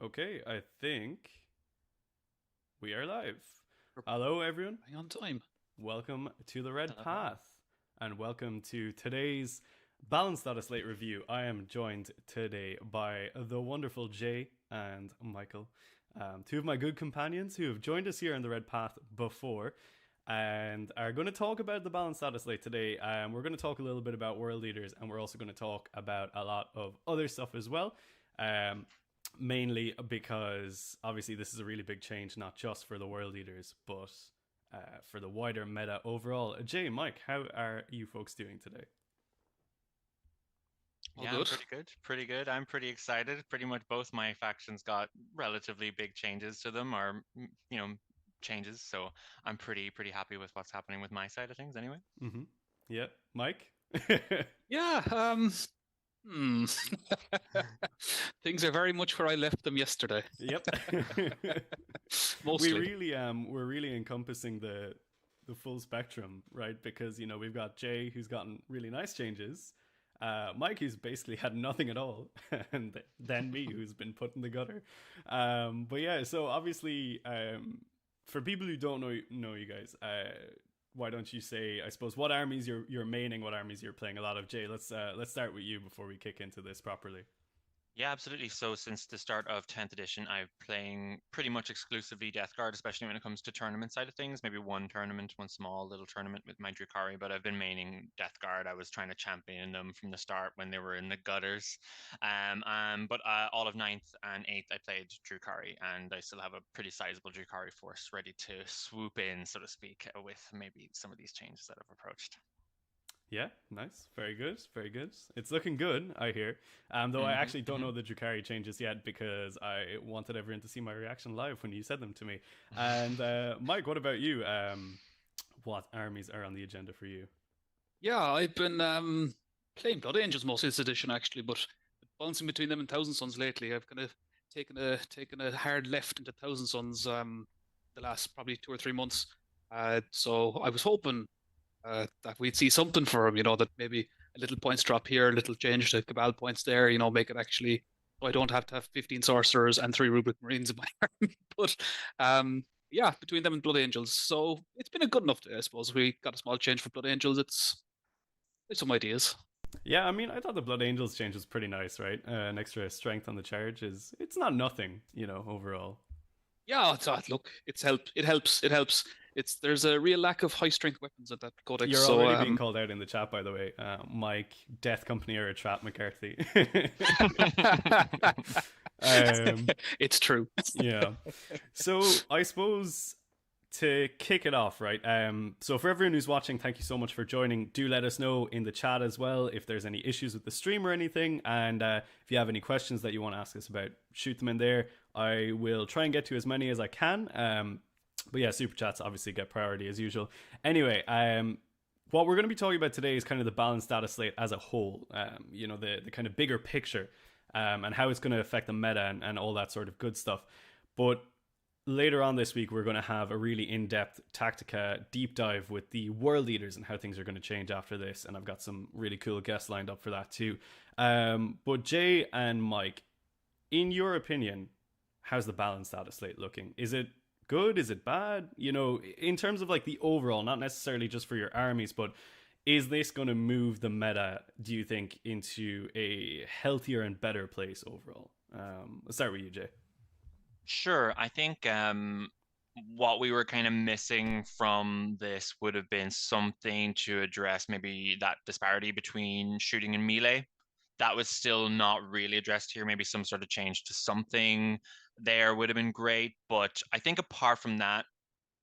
Okay, I think we are live. We're Hello, everyone. bang on time. Welcome to the Red Hello, hello. Path, and welcome to today's Balance Dataslate review. I am joined today by the wonderful Jay and Michael, two of my good companions who have joined us here on the Red Path before, and are going to talk about the Balance Dataslate today. We're going to talk a little bit about world leaders, and we're also going to talk about a lot of other stuff as well. Um, Mainly because obviously this is a really big change, not just for the world leaders, but for the wider meta overall. Jay, Mike, how are you folks doing today? All Yeah, I'm good. pretty good. Pretty good. I'm pretty excited. Pretty much both my factions got relatively big changes to them, or changes. So I'm pretty happy with what's happening with my side of things anyway. Mm-hmm. Yeah, Mike. Yeah, hmm. Things are very much where I left them yesterday. Yep. we Mostly. really we're really encompassing the full spectrum, right? Because we've got Jay who's gotten really nice changes, Mike who's basically had nothing at all, and then me who's been put in the gutter. But yeah, so obviously, for people who don't know you guys, why don't you say, I suppose, what armies you're maining, what armies you're playing a lot of? Jay, let's start with you before we kick into this properly. Yeah, absolutely. So since the start of 10th edition, I'm playing pretty much exclusively Death Guard, especially when it comes to tournament side of things. Maybe one tournament, one small little tournament with my Drukhari, but I've been maining Death Guard. I was trying to champion them from the start when they were in the gutters. But all of ninth and 8th, I played Drukhari, and I still have a pretty sizable Drukhari force ready to swoop in, so to speak, with maybe some of these changes that I've approached. Yeah, nice. Very good. Very good. It's looking good, I hear. Though I Hmm actually don't hmm know the Drakari changes yet because I wanted everyone to see my reaction live when you said them to me. And Mike, what about you? What armies are on the agenda for you? Yeah, I've been playing Blood Angels mostly this edition actually, but bouncing between them and Thousand Suns lately. I've kind of taken a hard left into Thousand Suns the last probably 2 or 3 months. So I was hoping that we'd see something for him, that maybe a little points drop here, a little change to Cabal points there, make it actually, so I don't have to have 15 sorcerers and 3 Rubric Marines in my army. But yeah, between them and Blood Angels. So it's been a good enough day, I suppose. We got a small change for Blood Angels. There's some ideas. Yeah, I mean, I thought the Blood Angels change was pretty nice, right? An extra strength on the charge it's not nothing, overall. Yeah, look, it's helped. It helps. It helps. There's a real lack of high strength weapons at that codex. You're So already being called out in the chat, by the way. Mike, Death Company are a trap, McCarthy. um, it's true. yeah. So I suppose to kick it off, right? So for everyone who's watching, thank you so much for joining. Do let us know in the chat as well if there's any issues with the stream or anything, and if you have any questions that you want to ask us about, shoot them in there. I will try and get to as many as I can. But yeah, super chats obviously get priority as usual. Anyway, what we're going to be talking about today is kind of the balanced data slate as a whole. The kind of bigger picture, and how it's going to affect the meta and all that sort of good stuff. But later on this week, we're going to have a really in-depth Tactica deep dive with the world leaders and how things are going to change after this. And I've got some really cool guests lined up for that too. But Jay and Mike, in your opinion, how's the balance data slate looking? Is it good? Is it bad? In terms of like the overall, not necessarily just for your armies, but is this going to move the meta, do you think, into a healthier and better place overall? Let's start with you, Jay. Sure. I think what we were kind of missing from this would have been something to address maybe that disparity between shooting and melee. That was still not really addressed here. Maybe some sort of change to something there would have been great. But I think apart from that,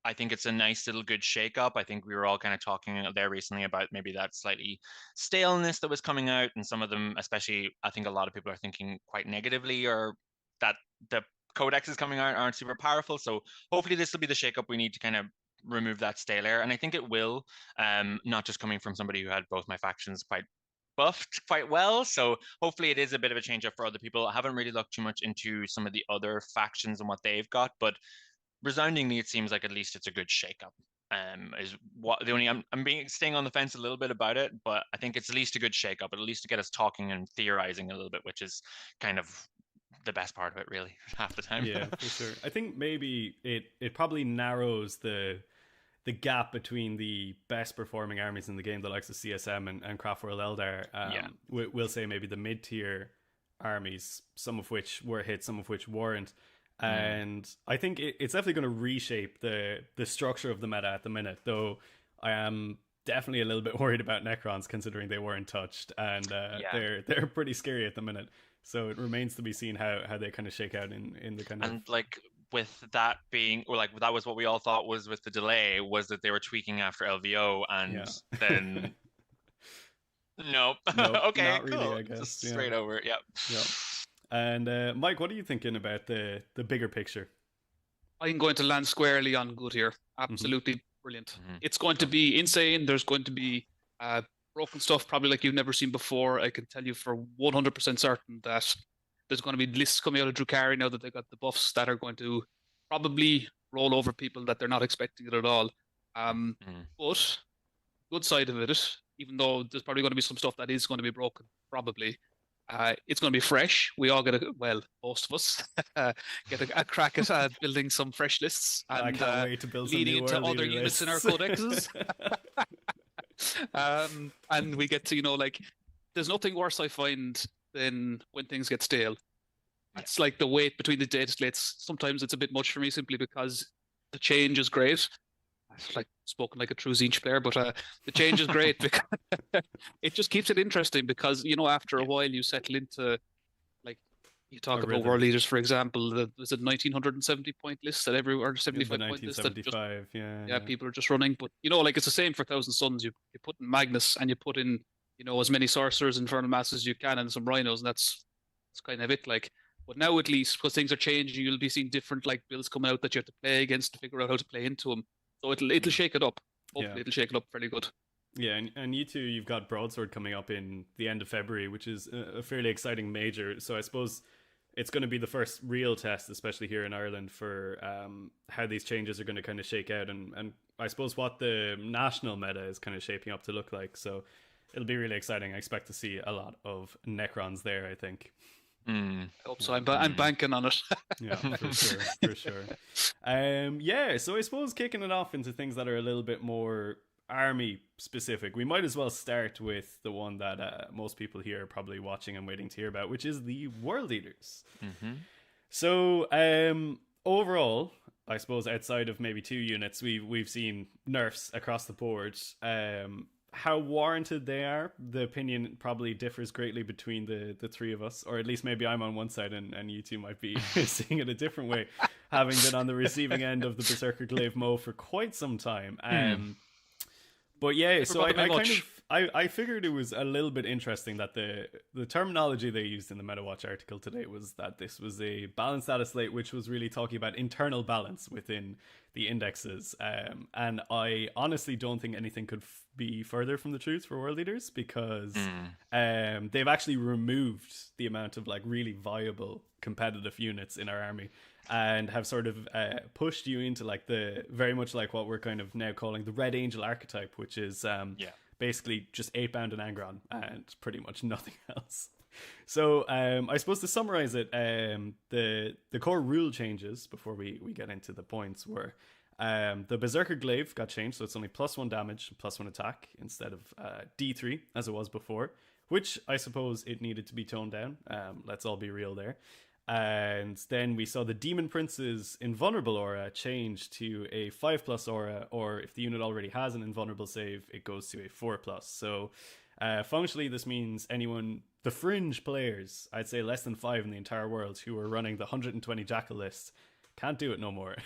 I think it's a nice little good shake up. I think we were all kind of talking there recently about maybe that slightly staleness that was coming out, and some of them, especially, I think a lot of people are thinking quite negatively, or that the codexes coming out aren't super powerful. So hopefully this will be the shake up we need to kind of remove that stale air, and I think it will. Not just coming from somebody who had both my factions quite buffed quite well. So hopefully it is a bit of a change up for other people. I haven't really looked too much into some of the other factions and what they've got, but resoundingly, it seems like at least it's a good shakeup. Is what the only I'm being staying on the fence a little bit about it, but I think it's at least a good shakeup, at least to get us talking and theorizing a little bit, which is kind of the best part of it, really, half the time. Yeah, for sure. I think maybe it probably narrows the gap between the best performing armies in the game, the likes of CSM and Craftworld Eldar. We'll say maybe the mid tier armies, some of which were hit, some of which weren't. And I think it's definitely going to reshape the structure of the meta at the minute, though I am definitely a little bit worried about Necrons, considering they weren't touched, and they're pretty scary at the minute. So it remains to be seen how they kind of shake out in the kind of... And like with that being, or like that was what we all thought was with the delay, was that they were tweaking after LVO, and then nope. Okay, not really, cool. I guess. Just straight over. Yep. And Mike, what are you thinking about the bigger picture? I'm going to land squarely on good here. Absolutely brilliant. It's going to be insane. There's going to be broken stuff probably like you've never seen before. I can tell you for 100% certain that there's going to be lists coming out of Drukhari now that they got the buffs that are going to probably roll over people that they're not expecting it at all. But good side of it, even though there's probably going to be some stuff that is going to be broken, probably, it's going to be fresh. We all get most of us get a crack at building some fresh lists and I can't wait to build some leading new into world other leader units in our lists. codexes. And we get to, like, there's nothing worse I find than when things get stale. It's like the wait between the data slates. Sometimes it's a bit much for me simply because the change is great. I've like spoken like a true Zinch player, but the change is great because it just keeps it interesting because, after a while you settle into, like, you talk about world leaders, for example, was it 1970 point list that or 75 point list that just, people are just running. But like, it's the same for Thousand Suns. You put in Magnus and you put in as many sorcerers, infernal masses as you can, and some rhinos, and that's kind of it. Like, but now at least because things are changing, you'll be seeing different like builds coming out that you have to play against to figure out how to play into them. So it'll shake it up. Hopefully it'll shake it up fairly good. Yeah, and you two, you've got Broadsword coming up in the end of February, which is a fairly exciting major. So I suppose it's going to be the first real test, especially here in Ireland, for how these changes are going to kind of shake out, and I suppose what the national meta is kind of shaping up to look like. So it'll be really exciting. I expect to see a lot of Necrons there, I think. I hope so. I'm banking on it. Yeah, for sure. So I suppose kicking it off into things that are a little bit more army specific, we might as well start with the one that most people here are probably watching and waiting to hear about, which is the World Eaters. So overall, I suppose outside of maybe 2 units, we've seen nerfs across the board. How warranted they are, the opinion probably differs greatly between the 3 of us, or at least maybe I'm on one side and you two might be seeing it a different way, having been on the receiving end of the Berserker Glaive Mo for quite some time. But yeah, so I figured it was a little bit interesting that the terminology they used in the MetaWatch article today was that this was a Balance Dataslate, which was really talking about internal balance within the indexes. And I honestly don't think anything could be further from the truth for World Leaders, because they've actually removed the amount of like really viable competitive units in our army, and have sort of pushed you into like the very much like what we're kind of now calling the Red Angel archetype, which is basically just 8-bound and Angron and pretty much nothing else. So I suppose to summarize it, the core rule changes before we get into the points were the Berserker Glaive got changed, so it's only +1 damage, +1 attack instead of D3 as it was before, which I suppose it needed to be toned down. Let's all be real there. And then we saw the Demon Prince's Invulnerable aura change to a 5+ aura, or if the unit already has an invulnerable save, it goes to a 4+. So functionally, this means the fringe players, I'd say less than 5 in the entire world, who are running the 120 Jackal list, can't do it no more.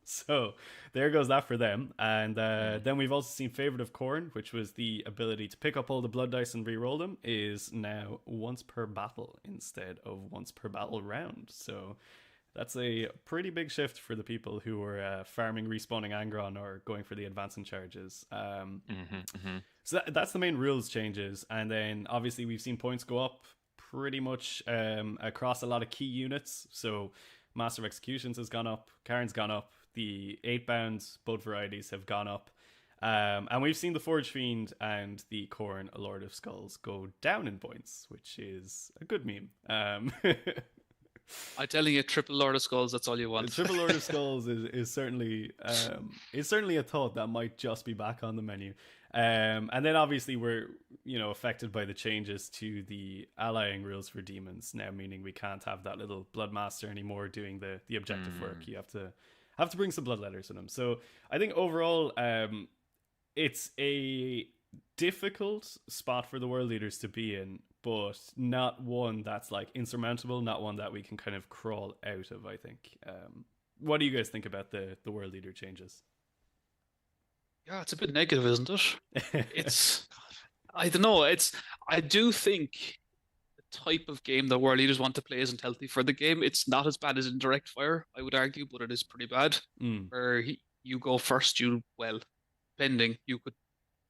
So there goes that for them. And then we've also seen Favorite of Khorne, which was the ability to pick up all the blood dice and re-roll them, is now once per battle instead of once per battle round. So that's a pretty big shift for the people who were farming respawning Angron or going for the advancing charges. So that's the main rules changes. And then obviously we've seen points go up pretty much across a lot of key units. So Master of Executions has gone up, Karn's gone up, the 8-bound, both varieties have gone up. And we've seen the Forge Fiend and the Khorne, a Lord of Skulls, go down in points, which is a good meme. I'm telling you, triple Lord of Skulls. That's all you The want. triple Lord of Skulls is certainly a thought that might just be back on the menu. And then obviously we're affected by the changes to the allying rules for demons now, meaning we can't have that little Bloodmaster anymore doing the objective work. You have to bring some bloodletters in them. So I think overall, it's a difficult spot for the world leaders to be in, but not one that's like insurmountable, not one that we can kind of crawl out of, I think. What do you guys think about the world leader changes? Yeah, it's a bit negative, isn't it? It's, I don't know. I do think the type of game that world leaders want to play isn't healthy for the game. It's not as bad as in direct fire, I would argue, but it is pretty bad. Where you go first, depending, you could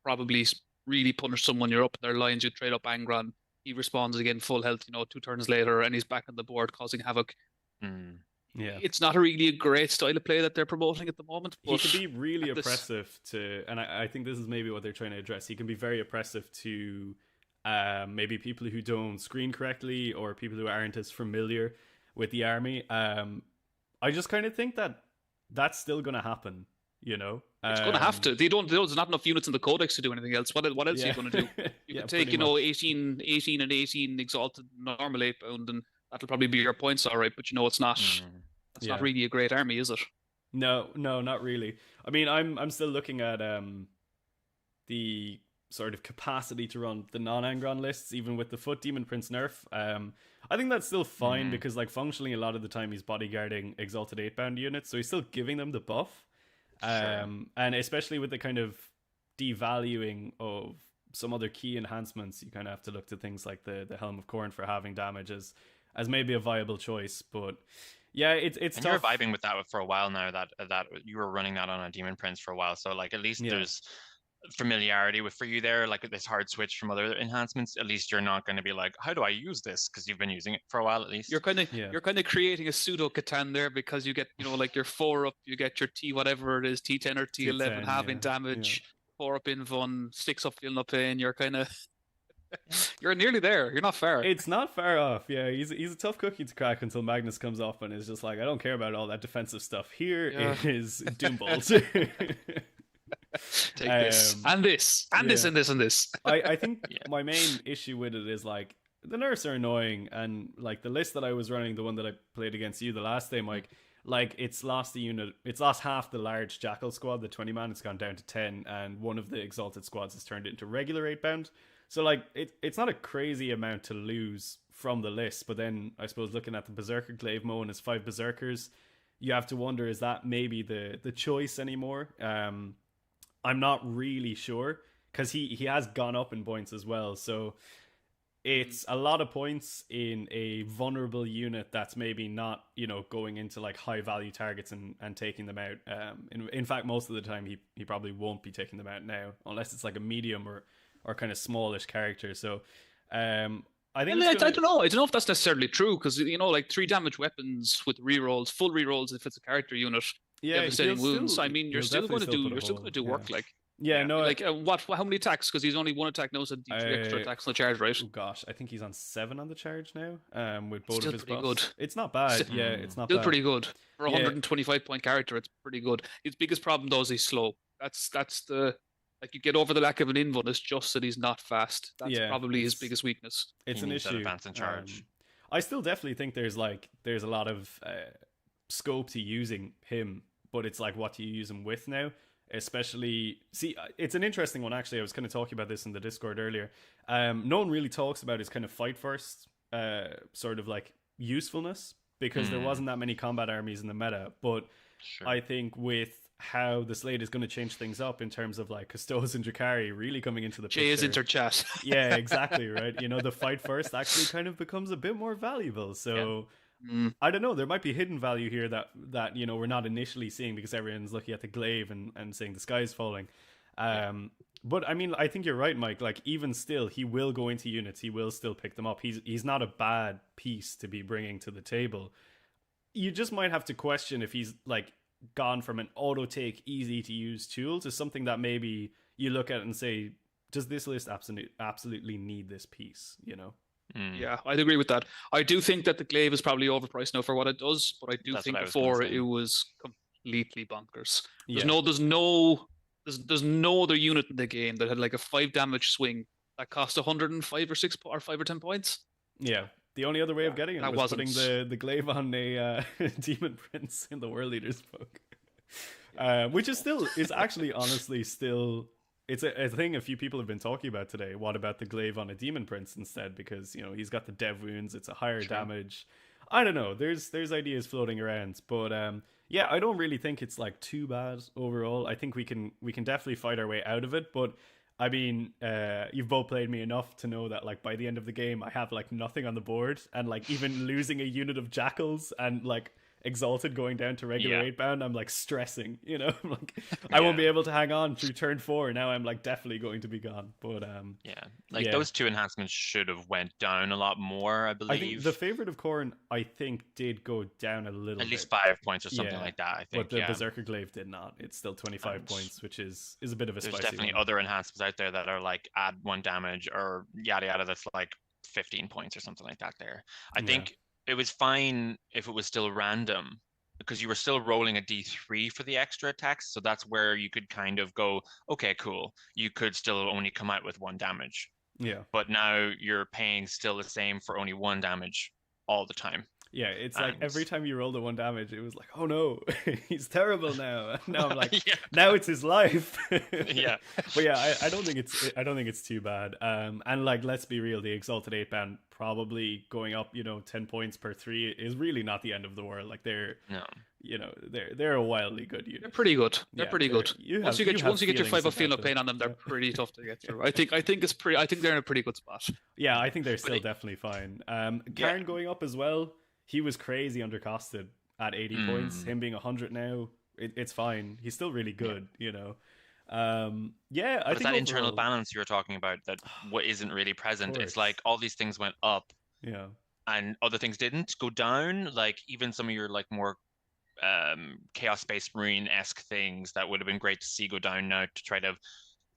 probably really punish someone. You're up in their lines, you trade up Angron. He respawns again full health, 2 turns later, and he's back on the board causing havoc. Yeah, it's not really a great style of play that they're promoting at the moment. He can be really oppressive to, and I think this is maybe what they're trying to address. He can be very oppressive to maybe people who don't screen correctly or people who aren't as familiar with the army. I just kind of think that that's still going to happen. It's going to have to. There's not enough units in the codex to do anything else. What else are you going to do? You could take 18 and 18 exalted normal 8-bound, and that'll probably be your points, all right. But it's not. That's not really a great army, is it? No, not really. I mean, I'm still looking at the sort of capacity to run the non-Angron lists, even with the Foot Demon Prince nerf. I think that's still fine because, like, functionally, a lot of the time he's bodyguarding exalted 8-bound units, so he's still giving them the buff. And especially with the kind of devaluing of some other key enhancements, you kind of have to look to things like the Helm of Khorne for having damage as maybe a viable choice. But yeah, it's and tough. You're vibing with that for a while now. That you were running that on a Demon Prince for a while, so like at least there's familiarity for you there, like this hard switch from other enhancements. At least you're not going to be like, how do I use this? Because you've been using it for a while at least. You're kind of creating a pseudo Catan there, because you get like your 4-up, you get your T whatever it is, T10 or T11 having damage, 4-up Invuln, 6-up Feel No Pain. You're kind of you're nearly there. You're not far. It's not far off. Yeah, he's a tough cookie to crack until Magnus comes off and is just like, I don't care about all that defensive stuff. Here is Doombolt. Take this and this and this and this and this. I think my main issue with it is like the nerfs are annoying, and like the list that I was running, the one that I played against you the last day, Mike, like it's lost a unit. It's lost half the large Jackal squad, the 20 man. It's gone down to 10, and one of the exalted squads has turned it into regular 8-bound. So like it's not a crazy amount to lose from the list, but then I suppose looking at the Berserker Glaive Mo and his 5 Berserkers, you have to wonder, is that maybe the choice anymore? I'm not really sure, because he has gone up in points as well. So it's a lot of points in a vulnerable unit that's maybe not, going into like high value targets and taking them out. In fact, most of the time he probably won't be taking them out now, unless it's like a medium or kind of smallish character. So I think I don't know if that's necessarily true, because like 3 damage weapons with rerolls, full rerolls if it's a character unit. Devastating wounds. I mean, you're still going to do work. Like how many attacks? Because he's only 1 attack now, so 3 extra attacks on the charge, right? Oh gosh, I think he's on 7 on the charge now. With both still of his buffs. good. It's not bad. It's not still bad. Pretty good for a 125 point character. It's pretty good. His biggest problem though is he's slow. That's the you get over the lack of an invuln. It's just that he's not fast. That's probably his biggest weakness. It's an issue. Advance in charge. I still definitely think there's a lot of scope to using him. But it's like, what do you use him with now? Especially, it's an interesting one, actually. I was kind of talking about this in the Discord earlier. No one really talks about his kind of fight first sort of like usefulness, because there wasn't that many combat armies in the meta. But I think with how the slate is going to change things up in terms of like Custos and Drakari really coming into the picture. Jay is interchat. Yeah, exactly, right? The fight first actually kind of becomes a bit more valuable. So... I don't know, there might be hidden value here that we're not initially seeing, because everyone's looking at the glaive and saying the sky is falling. But I mean, I think you're right, Mike. Like, even still, he will go into units, he will still pick them up. He's not a bad piece to be bringing to the table. You just might have to question if he's like gone from an auto take, easy to use tool to something that maybe you look at and say, does this list absolutely need this piece? Yeah, I'd agree with that. I do think that the glaive is probably overpriced now for what it does, but I do That's think what I was gonna before say. it was completely bonkers. Yeah. There's no other unit in the game that had like a 5 damage swing that cost 105 or 6 or 5 or 10 points. Yeah. The only other way of getting it that was wasn't. putting the glaive on a demon prince in the world leaders book. Which is actually honestly still, it's a thing a few people have been talking about today. What about the glaive on a demon prince instead? Because he's got the dev wounds, it's a higher damage. I don't know. There's ideas floating around, but yeah, I don't really think it's like too bad overall. I think we can definitely fight our way out of it, but I mean, you've both played me enough to know that like by the end of the game I have like nothing on the board, and like even losing a unit of jackals and like exalted going down to regular 8-bound, I'm like stressing, I'm like I won't be able to hang on through turn 4. Now I'm like definitely going to be gone. But those 2 enhancements should have went down a lot more, I believe. I think the favorite of Khorne, I think, did go down a little at least bit. 5 points or something like that, I think. But the Berserker Glaive did not. It's still 25 points, which is a bit of a spicy There's definitely other enhancements out there that are like add 1 damage or yada yada, that's like 15 points or something like that there. I think it was fine if it was still random, because you were still rolling a d3 for the extra attacks, so that's where you could kind of go, okay, cool. You could still only come out with 1 damage. Yeah. But now you're paying still the same for only 1 damage all the time. Yeah, it's like every time you roll the 1 damage, it was like, oh no, he's terrible now. Now I'm like, now it's his life. Yeah, but yeah, I don't think it's too bad. And like, let's be real, the Exalted 8-bound probably going up, 10 points per 3 is really not the end of the world. Like they're a wildly good unit. They're pretty good. They're pretty good. Once you get your 5 of Feel No Pain on them, they're pretty tough to get through. I think they're in a pretty good spot. Yeah, I think they're still definitely fine. Khorne going up as well. He was crazy undercosted at 80 points. Him being 100 now, it's fine. He's still really good, I think that overall, internal balance you were talking about that what isn't really present. It's like all these things went up, and other things didn't go down. Like even some of your like more Chaos Space Marine-esque things that would have been great to see go down now.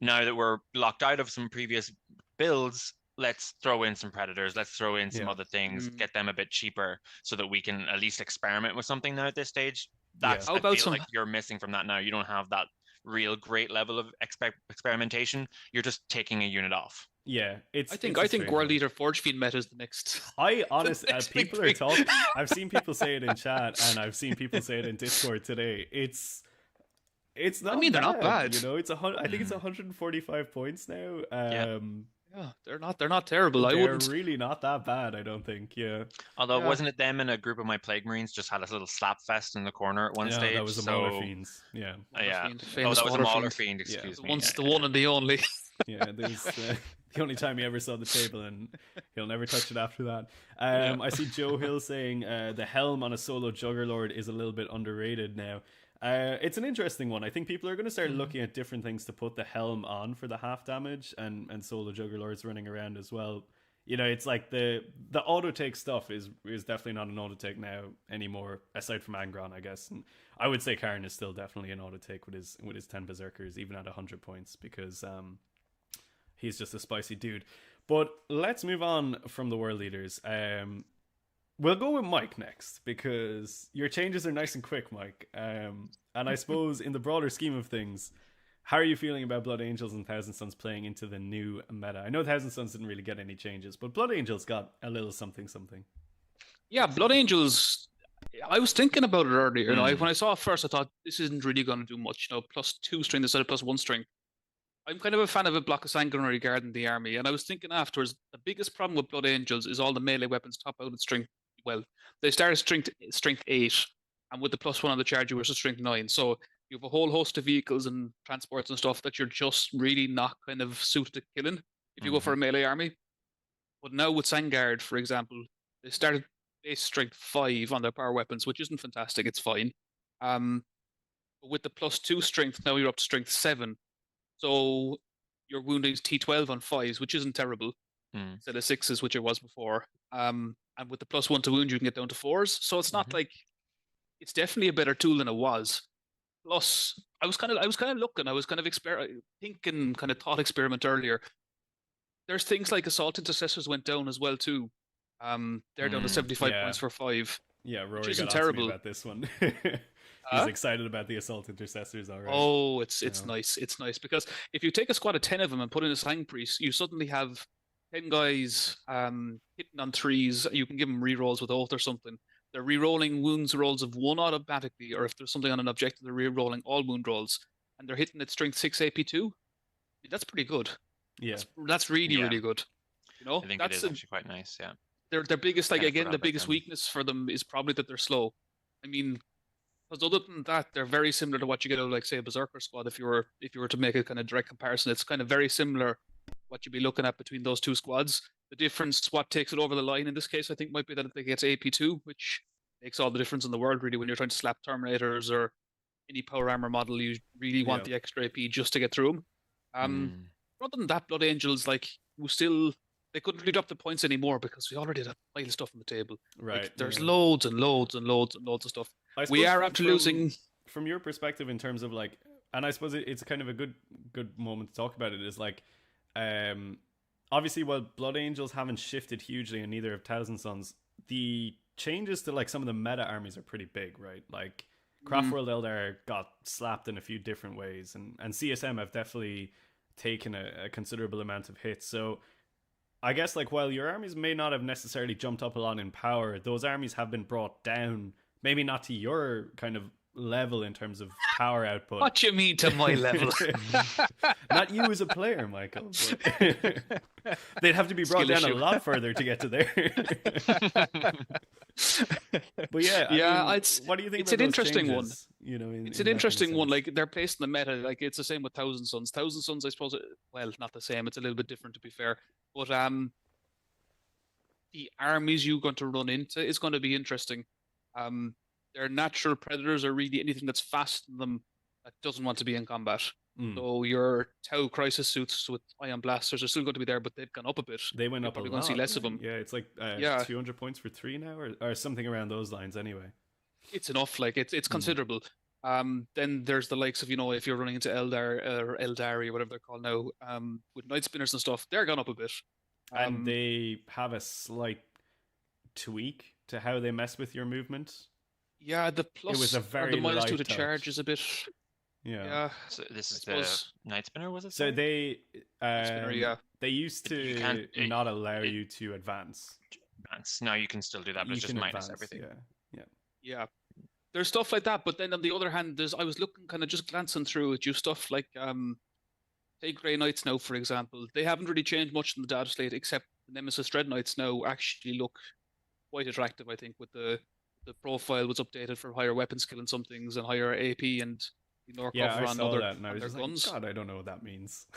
Now that we're locked out of some previous builds, let's throw in some predators, let's throw in some other things, get them a bit cheaper so that we can at least experiment with something now at this stage. That's I feel like you're missing from that now. You don't have that real great level of experimentation. You're just taking a unit off. Yeah, I think World Leader Forge Fiend meta is the next. I honestly, people are talking. I've seen people say it in chat, and I've seen people say it in Discord today. It's not. I mean, they're not bad. It's I think it's 145 points now. Yeah, they're not terrible. They're really not that bad, I don't think. Yeah. Although wasn't it them and a group of my Plague Marines just had a little slap fest in the corner at one stage? That was the Mauler Fiends. Yeah. Yeah. That was a Mauler Fiend. Excuse me. The one and the only. Yeah, there's the only time he ever saw the table, and he'll never touch it after that. I see Joe Hill saying the helm on a solo Juggerlord is a little bit underrated now. It's an interesting one. I think people are going to start looking at different things to put the helm on for the half damage, and solo Juggerlords running around as well. It's like the auto take stuff is definitely not an auto take now anymore, aside from Angron, I guess. And I would say Khorne is still definitely an auto take with his 10 berserkers, even at 100 points, because he's just a spicy dude. But let's move on from the world leaders. We'll go with Mike next, because your changes are nice and quick, Mike. And I suppose in the broader scheme of things, how are you feeling about Blood Angels and Thousand Suns playing into the new meta? I know Thousand Suns didn't really get any changes, but Blood Angels got a little something. Yeah, Blood Angels, I was thinking about it earlier. When I saw it first, I thought this isn't really going to do much. +2 string instead of +1 string. I'm kind of a fan of a block of sanguinary guard in the army, and I was thinking afterwards, the biggest problem with Blood Angels is all the melee weapons top out at strength. Well, they started strength 8, and with the +1 on the charge, you were strength 9. So you have a whole host of vehicles and transports and stuff that you're just really not kind of suited to killing if you go for a melee army. But now with Sangard, for example, they started base strength 5 on their power weapons, which isn't fantastic. It's fine. But with the +2 strength, now you're up to strength 7. So your wounding is T12 on 5s, which isn't terrible. Instead of 6s, which it was before. And with the +1 to wound, you can get down to 4s. So it's not like, it's definitely a better tool than it was. Plus, I was kind of looking. I was kind of thinking, kind of thought experiment earlier. there's things like assault intercessors went down as well too. They're down to 75 yeah. points for 5, Yeah, which Rory isn't got on to me terrible. about this one. He's Huh? excited about the assault intercessors, all right. Oh, it's Yeah. nice. It's nice because if you take a squad of 10 of them and put in a Sang Priest, you suddenly have 10 guys hitting on threes. You can give them rerolls with oath or something. They're rerolling wounds rolls of 1 automatically, or if there's something on an objective, they're rerolling all wound rolls, and they're hitting at strength 6 AP2. That's pretty good. Yeah. That's really, Yeah. really good. You know, I think that's it is actually quite nice. Yeah. their biggest, like, Kinda again, forgot the about biggest them. weakness for them is probably that they're slow. I mean, because other than that, they're very similar to what you get out of, like, say, a Berserker squad. If you were to make a kind of direct comparison, it's kind of very similar what you'd be looking at between those two squads. The difference, what takes it over the line in this case, I think, might be that it gets AP2, which makes all the difference in the world, really, when you're trying to slap Terminators or any power armor model. You really want Yeah. the extra AP just to get through them. Mm. Other than that, Blood Angels, like, they couldn't really drop the points anymore because we already had a pile of stuff on the table. Right. Like, there's yeah. loads and loads and loads and loads of stuff. I We suppose are after losing. From your perspective, in terms of like, and I suppose it's kind of a good moment to talk about it. Is like, obviously, while Blood Angels haven't shifted hugely, and neither have Thousand Sons, the changes to like some of the meta armies are pretty big, right? Like, Craftworld Eldar got slapped in a few different ways, and CSM have definitely taken a considerable amount of hits. So I guess, like, while your armies may not have necessarily jumped up a lot in power, those armies have been brought down, maybe not to your kind of level in terms of power output. What you mean to my level? Not you as a player, Michael. But they'd have to be brought Skill down issue. a lot further to get to there. But yeah, Yeah, I mean, it's what do you think? it's about an those interesting one. changes, You know, It's in an that kind of interesting one. sense? Like, they're placed in the meta. Like, it's the same with Thousand Sons. Thousand Sons, I suppose. Well, not the same. It's a little bit different, to be fair. But the armies you're going to run into is going to be interesting. Their natural predators are really anything that's faster than them that doesn't want to be in combat. So your Tau crisis suits with ion blasters are still going to be there, but they've gone up a bit. They went You're up a probably lot. going to see less of right? them. Yeah, it's like Yeah. 200 points for 3 now, or something around those lines. Anyway. It's enough. Like, it's considerable. Then there's the likes of, if you're running into Eldar or Eldari or whatever they're called now, with Night Spinners and stuff, they're gone up a bit. And they have a slight tweak to how they mess with your movement. Yeah, the plus was a or very the minus 2 light to touch. charge is a bit. Yeah. Yeah. So this is I the suppose- Night Spinner, was it? So sorry? they Spinner, yeah. they used You to can't- not allow you to advance. Advance. No, you can still do that, but You it's just can minus advance, everything. Yeah. There's stuff like that, but then on the other hand, I was looking, kind of just glancing through it, you stuff like take Grey Knights now, for example. They haven't really changed much in the data slate, except the Nemesis Dread Knights now actually look quite attractive, I think, with the profile was updated for higher weapon skill and some things and higher AP and more Yeah, cover I on saw other that, and I on was their just guns. like, God, I don't know what that means.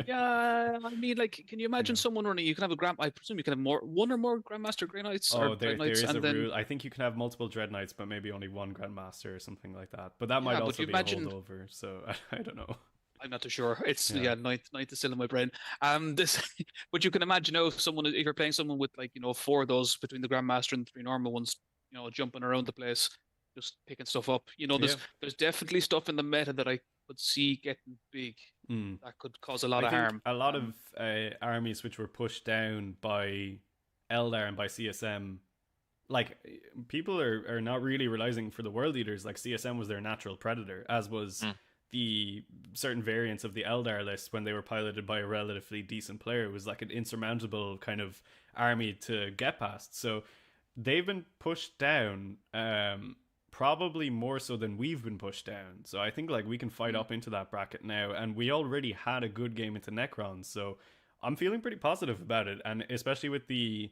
Yeah, I mean, like, can you imagine Yeah. someone running? You can have I presume you can have one or more Grandmaster Grey Knights or Oh, there Dread Knights, is a and then rule. I think you can have multiple Dread Knights, but maybe only one Grandmaster or something like that. But that might Yeah, but also you be imagine- a holdover, so I don't know. I'm not too sure. It's Yeah. ninth is still in my brain. This, but you can imagine if you're playing someone with, like, 4 of those between the Grandmaster and the 3 normal ones, jumping around the place, just picking stuff up. There's definitely stuff in the meta that I could see getting big that could cause a lot I of think harm. a lot of armies which were pushed down by Eldar and by CSM, like, people are not really realizing for the World Eaters, like, CSM was their natural predator, as was the certain variants of the Eldar list when they were piloted by a relatively decent player. It was like an insurmountable kind of army to get past. So they've been pushed down, probably more so than we've been pushed down. So I think, like, we can fight up into that bracket now, and we already had a good game into Necrons, so I'm feeling pretty positive about it. And especially with the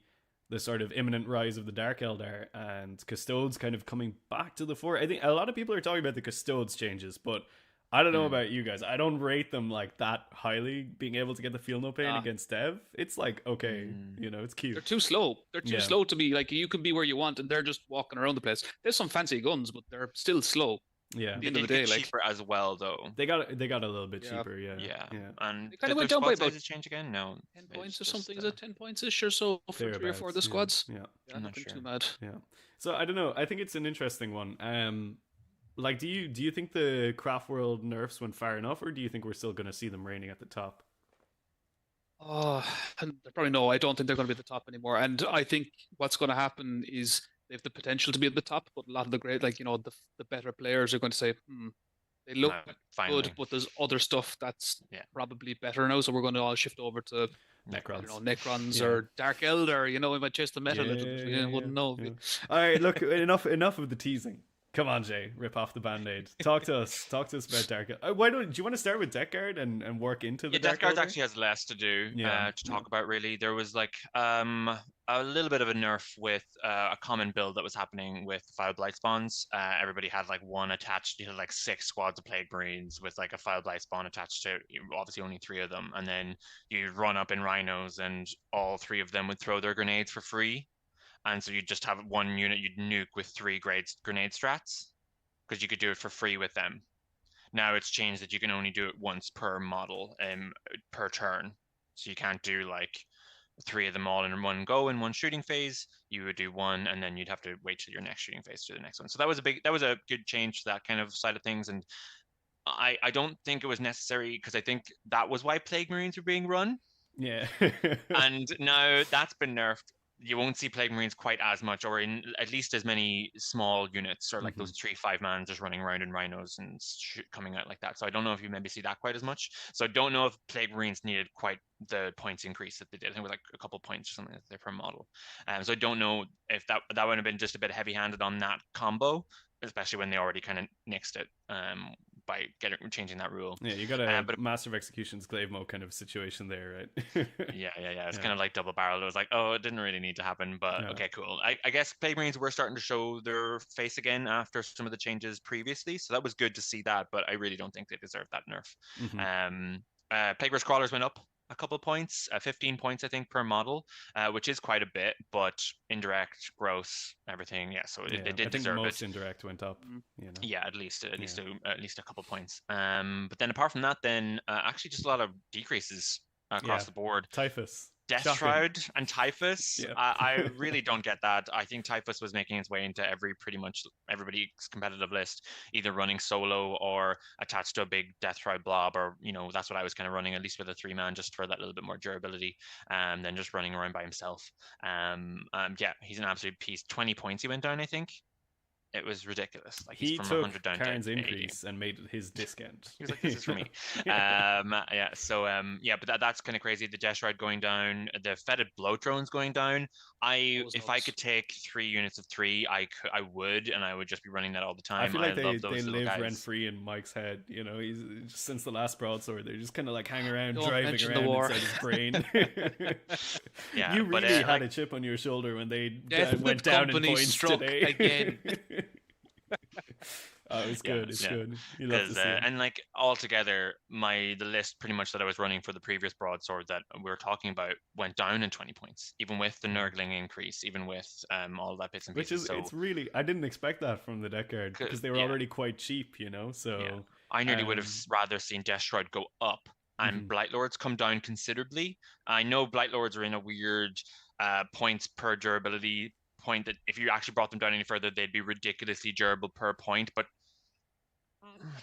sort of imminent rise of the Dark Eldar and Custodes kind of coming back to the fore. I think a lot of people are talking about the Custodes changes, but I don't know about you guys. I don't rate them like that highly, being able to get the feel no pain against Dev. It's like, okay, it's cute. They're too slow. They're too Yeah. slow to be, like, you can be where you want, and they're just walking around the place. There's some fancy guns, but they're still slow. Yeah. At the They end did of the day, get like, cheaper as well, though. They got a little bit Yeah. cheaper, yeah. Yeah. Yeah. And They kinda did went their down by squad about sizes change again? No. 10 it's points or just, something. Is it 10 points ish or so for 3 or 4 of Thereabouts, the squads? Yeah. I'm not nothing sure. too bad. Yeah. So I don't know. I think it's an interesting one. Like, do you think the Craft World nerfs went far enough, or do you think we're still going to see them reigning at the top? Oh, and probably no. I don't think they're going to be at the top anymore. And I think what's going to happen is they have the potential to be at the top, but a lot of the great, like the better players are going to say, they look No, good, finally. but there's other stuff that's Yeah. probably better now. So we're going to all shift over to I don't Necrons. know, Necrons Yeah. or Dark Elder. We might chase the meta a little bit. We wouldn't know. Yeah. All right, look, enough of the teasing. Come on, Jay, rip off the band-aid. Talk to us about Dark. Why don't do you want to start with Death Guard and work into the Yeah, Dark Death Guard Elder? actually has less to do Yeah. to talk about. Really, there was like a little bit of a nerf with a common build that was happening with File Blight spawns. Everybody had like one attached. You had like 6 squads of Plague Marines with like a File Blight spawn attached to obviously only 3 of them, and then you'd run up in Rhinos, and all 3 of them would throw their grenades for free, and so you'd just have one unit you'd nuke with 3 grenade strats because you could do it for free with them. Now it's changed that you can only do it once per model per turn. So you can't do like 3 of them all in one go in one shooting phase. You would do one and then you'd have to wait till your next shooting phase to do the next one. So that was a good change to that kind of side of things. And I don't think it was necessary because I think that was why Plague Marines were being run. Yeah. And now that's been nerfed. You won't see Plague Marines quite as much, or in at least as many small units, or like those 3-5 man just running around in Rhinos and coming out like that. So I don't know if you maybe see that quite as much. So I don't know if Plague Marines needed quite the points increase that they did. I think it was like a couple points or something like that per model. So I don't know if that would have been just a bit heavy-handed on that combo, especially when they already kind of nixed it by changing that rule. Yeah, you got a Master of Execution's glaive mode kind of situation there, right? yeah. It's kind of like double barrel. It was like, oh, it didn't really need to happen, but okay, cool. I guess Plague Marines were starting to show their face again after some of the changes previously, so that was good to see that, but I really don't think they deserve that nerf. Plague Marines Crawlers went up a couple points, 15 points, I think, per model, which is quite a bit, but indirect, gross, everything, so they did deserve it. Most indirect went up, Yeah, at least a couple points. But then apart from that, then actually just a lot of decreases across the board. Typhus. Death Shroud and Typhus. Yeah. I really don't get that. I think Typhus was making its way into pretty much everybody's competitive list, either running solo or attached to a big Death Shroud blob, or that's what I was kind of running, at least with a 3-man, just for that little bit more durability, and then just running around by himself. He's an absolute piece. 20 points he went down, I think. It was ridiculous. Like he from took 100 down Khorne's to increase and made it his discount. He was like, "This is for me." But that's kind of crazy. The Death Ride going down, the Fetid Blow Drones going down. If I could take 3 units of 3, I would, and I would just be running that all the time. I feel like they live rent free in Mike's head. He's just since the last broadsword, they're just kind of like hang around, driving around inside his brain. You really had a chip on your shoulder when they went down in points today. Again. Oh, it's good. It's good. You love to see it. And like altogether, the list pretty much that I was running for the previous broadsword that we were talking about went down in 20 points, even with the Nurgling increase, even with all that bits and pieces. It's really, I didn't expect that from the deck guard because they were already quite cheap, So I nearly would have rather seen Death Shroud go up and Blight Lords come down considerably. I know Blight Lords are in a weird points per durability point that if you actually brought them down any further, they'd be ridiculously durable per point, but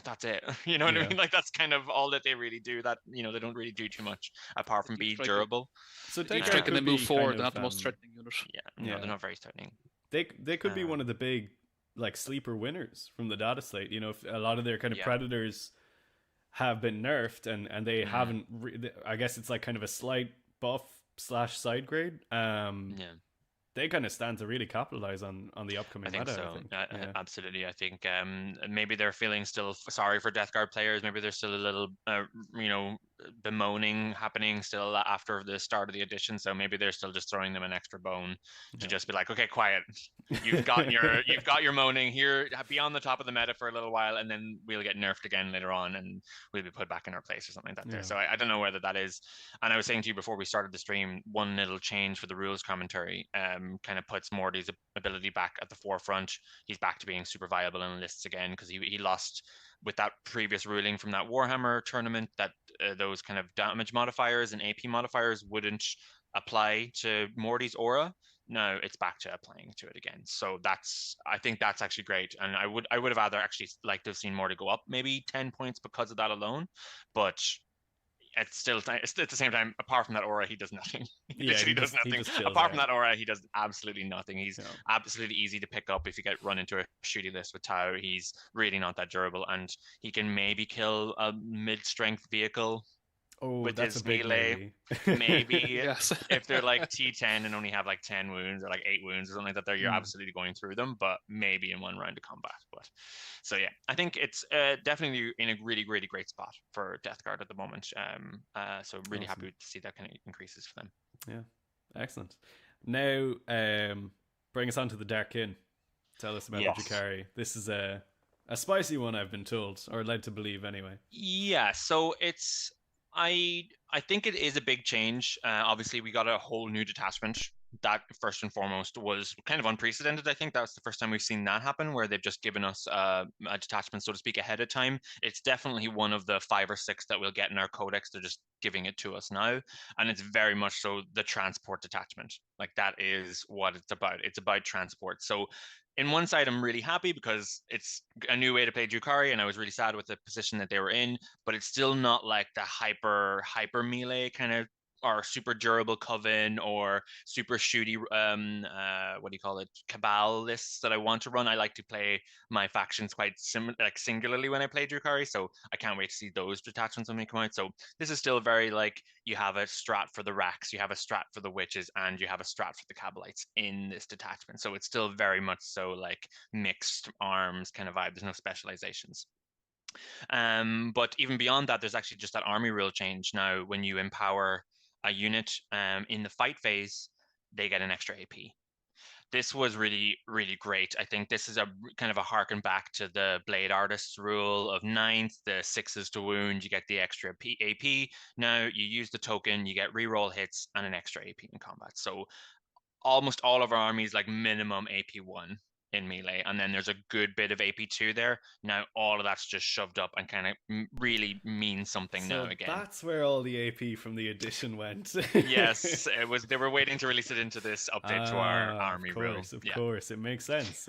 that's it. You know what I mean? Like that's kind of all that they really do. That they don't really do too much apart from be durable. So deep strike and they move forward. They're not the most threatening unit. They're not very threatening. They could be one of the big like sleeper winners from the data slate. If a lot of their kind of predators have been nerfed and they haven't. I guess it's like kind of a slight buff / side grade. They kind of stand to really capitalize on the upcoming meta. So. I think. Absolutely. I think maybe they're feeling still sorry for Death Guard players. Maybe there's still a little, bemoaning happening still after the start of the edition. So maybe they're still just throwing them an extra bone to just be like, okay, quiet. You've got your moaning here. Be on the top of the meta for a little while, and then we'll get nerfed again later on, and we'll be put back in our place or something like that. There. So I don't know whether that is. And I was saying to you before we started the stream, one little change for the rules commentary. Kind of puts Morty's ability back at the forefront. He's back to being super viable in lists again because he lost with that previous ruling from that Warhammer tournament that those kind of damage modifiers and AP modifiers wouldn't apply to Morty's aura. No, it's back to applying to it again. So I think that's actually great. And I would have rather actually liked to have seen Morty go up maybe 10 points because of that alone. But it's still at the same time, apart from that aura, he does nothing. He literally does nothing. He just chills Apart from out. that aura, he does absolutely nothing. He's Yeah. absolutely easy to pick up if you get run into a shooty list with Tau. He's really not that durable, and he can maybe kill a mid-strength vehicle Oh, with that's a his big melee. maybe. Maybe Yes. if they're like T10 and only have like 10 wounds or like 8 wounds or something like that, you're absolutely going through them, but maybe in one round of combat. But so yeah, I think it's definitely in a really, really great spot for Death Guard at the moment. So really happy to see that kind of increases for them. Yeah, excellent. Now, bring us on to the Dark Inn. Tell us about the Drukhari. This is a spicy one, I've been told, or led to believe anyway. Yeah, so it's I think it is a big change. Obviously, we got a whole new detachment. That first and foremost was kind of unprecedented. I think that was the first time we've seen that happen, where they've just given us a detachment, so to speak, ahead of time. It's definitely one of the 5 or 6 that we'll get in our codex. They're just giving it to us now, and it's very much so the transport detachment. Like that is what it's about. It's about transport. So in one side, I'm really happy because it's a new way to play Drukhari, and I was really sad with the position that they were in, but it's still not like the hyper melee kind of, or super durable coven or super shooty what do you call it, cabal lists that I want to run. I like to play my factions quite like singularly when I play Drukhari, so I can't wait to see those detachments when they come out. So this is still very like, you have a strat for the Racks, you have a strat for the Witches, and you have a strat for the Cabalites in this detachment. So it's still very much so like mixed arms kind of vibe. There's no specializations. But even beyond that, there's actually just that army rule change now. When you empower a unit in the fight phase, they get an extra AP. This was really, really great. I think this is a kind of a harken back to the Blade Artist's rule of 9th, the 6s to wound, you get the extra AP. Now you use the token, you get reroll hits and an extra AP in combat. So almost all of our armies like minimum AP1 in melee, and then there's a good bit of AP2 there. Now all of that's just shoved up and kind of really means something now again. That's where all the AP from the edition went. Yes, it was. They were waiting to release it into this update to our army rule. Of course, it makes sense.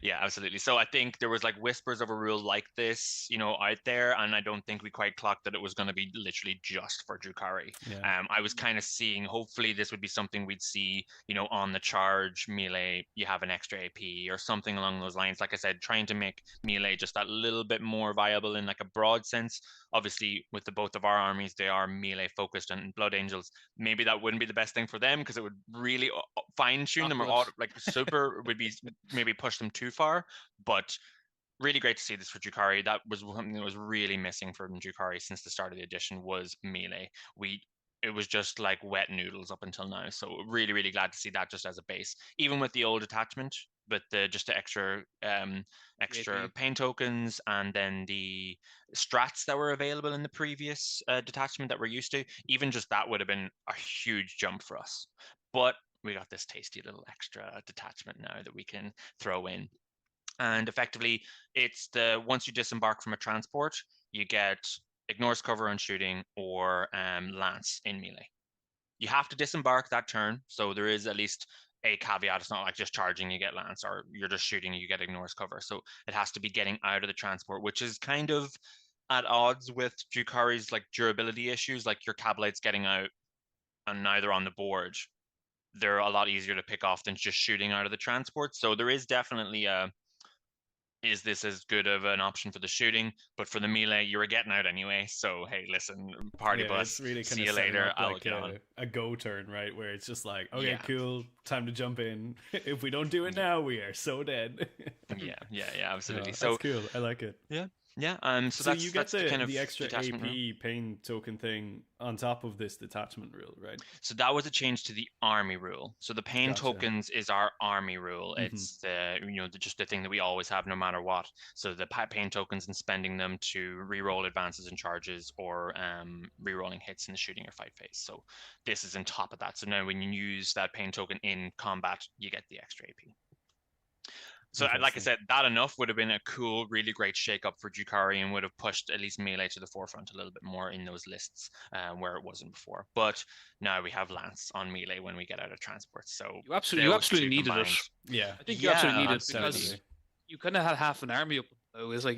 Yeah, absolutely. So I think there was like whispers of a rule like this, out there, and I don't think we quite clocked that it was going to be literally just for Drukhari. Yeah. I was kind of seeing, hopefully this would be something we'd see, on the charge melee, you have an extra AP or something along those lines. Like I said, trying to make melee just that little bit more viable in like a broad sense. Obviously, with both of our armies, they are melee focused, and Blood Angels, maybe that wouldn't be the best thing for them because it would really fine tune them, or like super would be maybe push them too far. But really great to see this for Drukhari. That was something that was really missing from Drukhari since the start of the edition, was melee. It was just like wet noodles up until now. So really, really glad to see that just as a base, even with the old attachment, but just the extra pain tokens, and then the strats that were available in the previous detachment that we're used to. Even just that would have been a huge jump for us. But we got this tasty little extra detachment now that we can throw in. And effectively, it's once you disembark from a transport, you get ignores cover on shooting or lance in melee. You have to disembark that turn, so there is at least a caveat. It's not like just charging, you get lance, or you're just shooting, you get ignores cover. So it has to be getting out of the transport, which is kind of at odds with Drukhari's like durability issues. Like your Cabalites getting out and now they're on the board, they're a lot easier to pick off than just shooting out of the transport. So there is definitely is this as good of an option for the shooting? But for the melee, you were getting out anyway. So hey, listen, party bus. It's really see you later. I'll get on. A go turn, right? Where it's just like, okay, cool, time to jump in. If we don't do it now, we are so dead. yeah, absolutely. No, so that's cool. I like it. Yeah. So that's, you get the kind of the extra AP rule. pain token thing on top of this detachment rule, right? So that was a change to the army rule. So the pain tokens is our army rule. It's just the thing that we always have no matter what. So the pain tokens and spending them to reroll advances and charges, or rerolling hits in the shooting or fight phase. So this is on top of that. So now when you use that pain token in combat, you get the extra AP. So like I said, that enough would have been a cool, really great shake-up for Drukhari, and would have pushed at least melee to the forefront a little bit more in those lists where it wasn't before. But now we have lance on melee when we get out of transport. So you absolutely needed it. Yeah, I think you absolutely needed it, because you kind of had half an army up It was like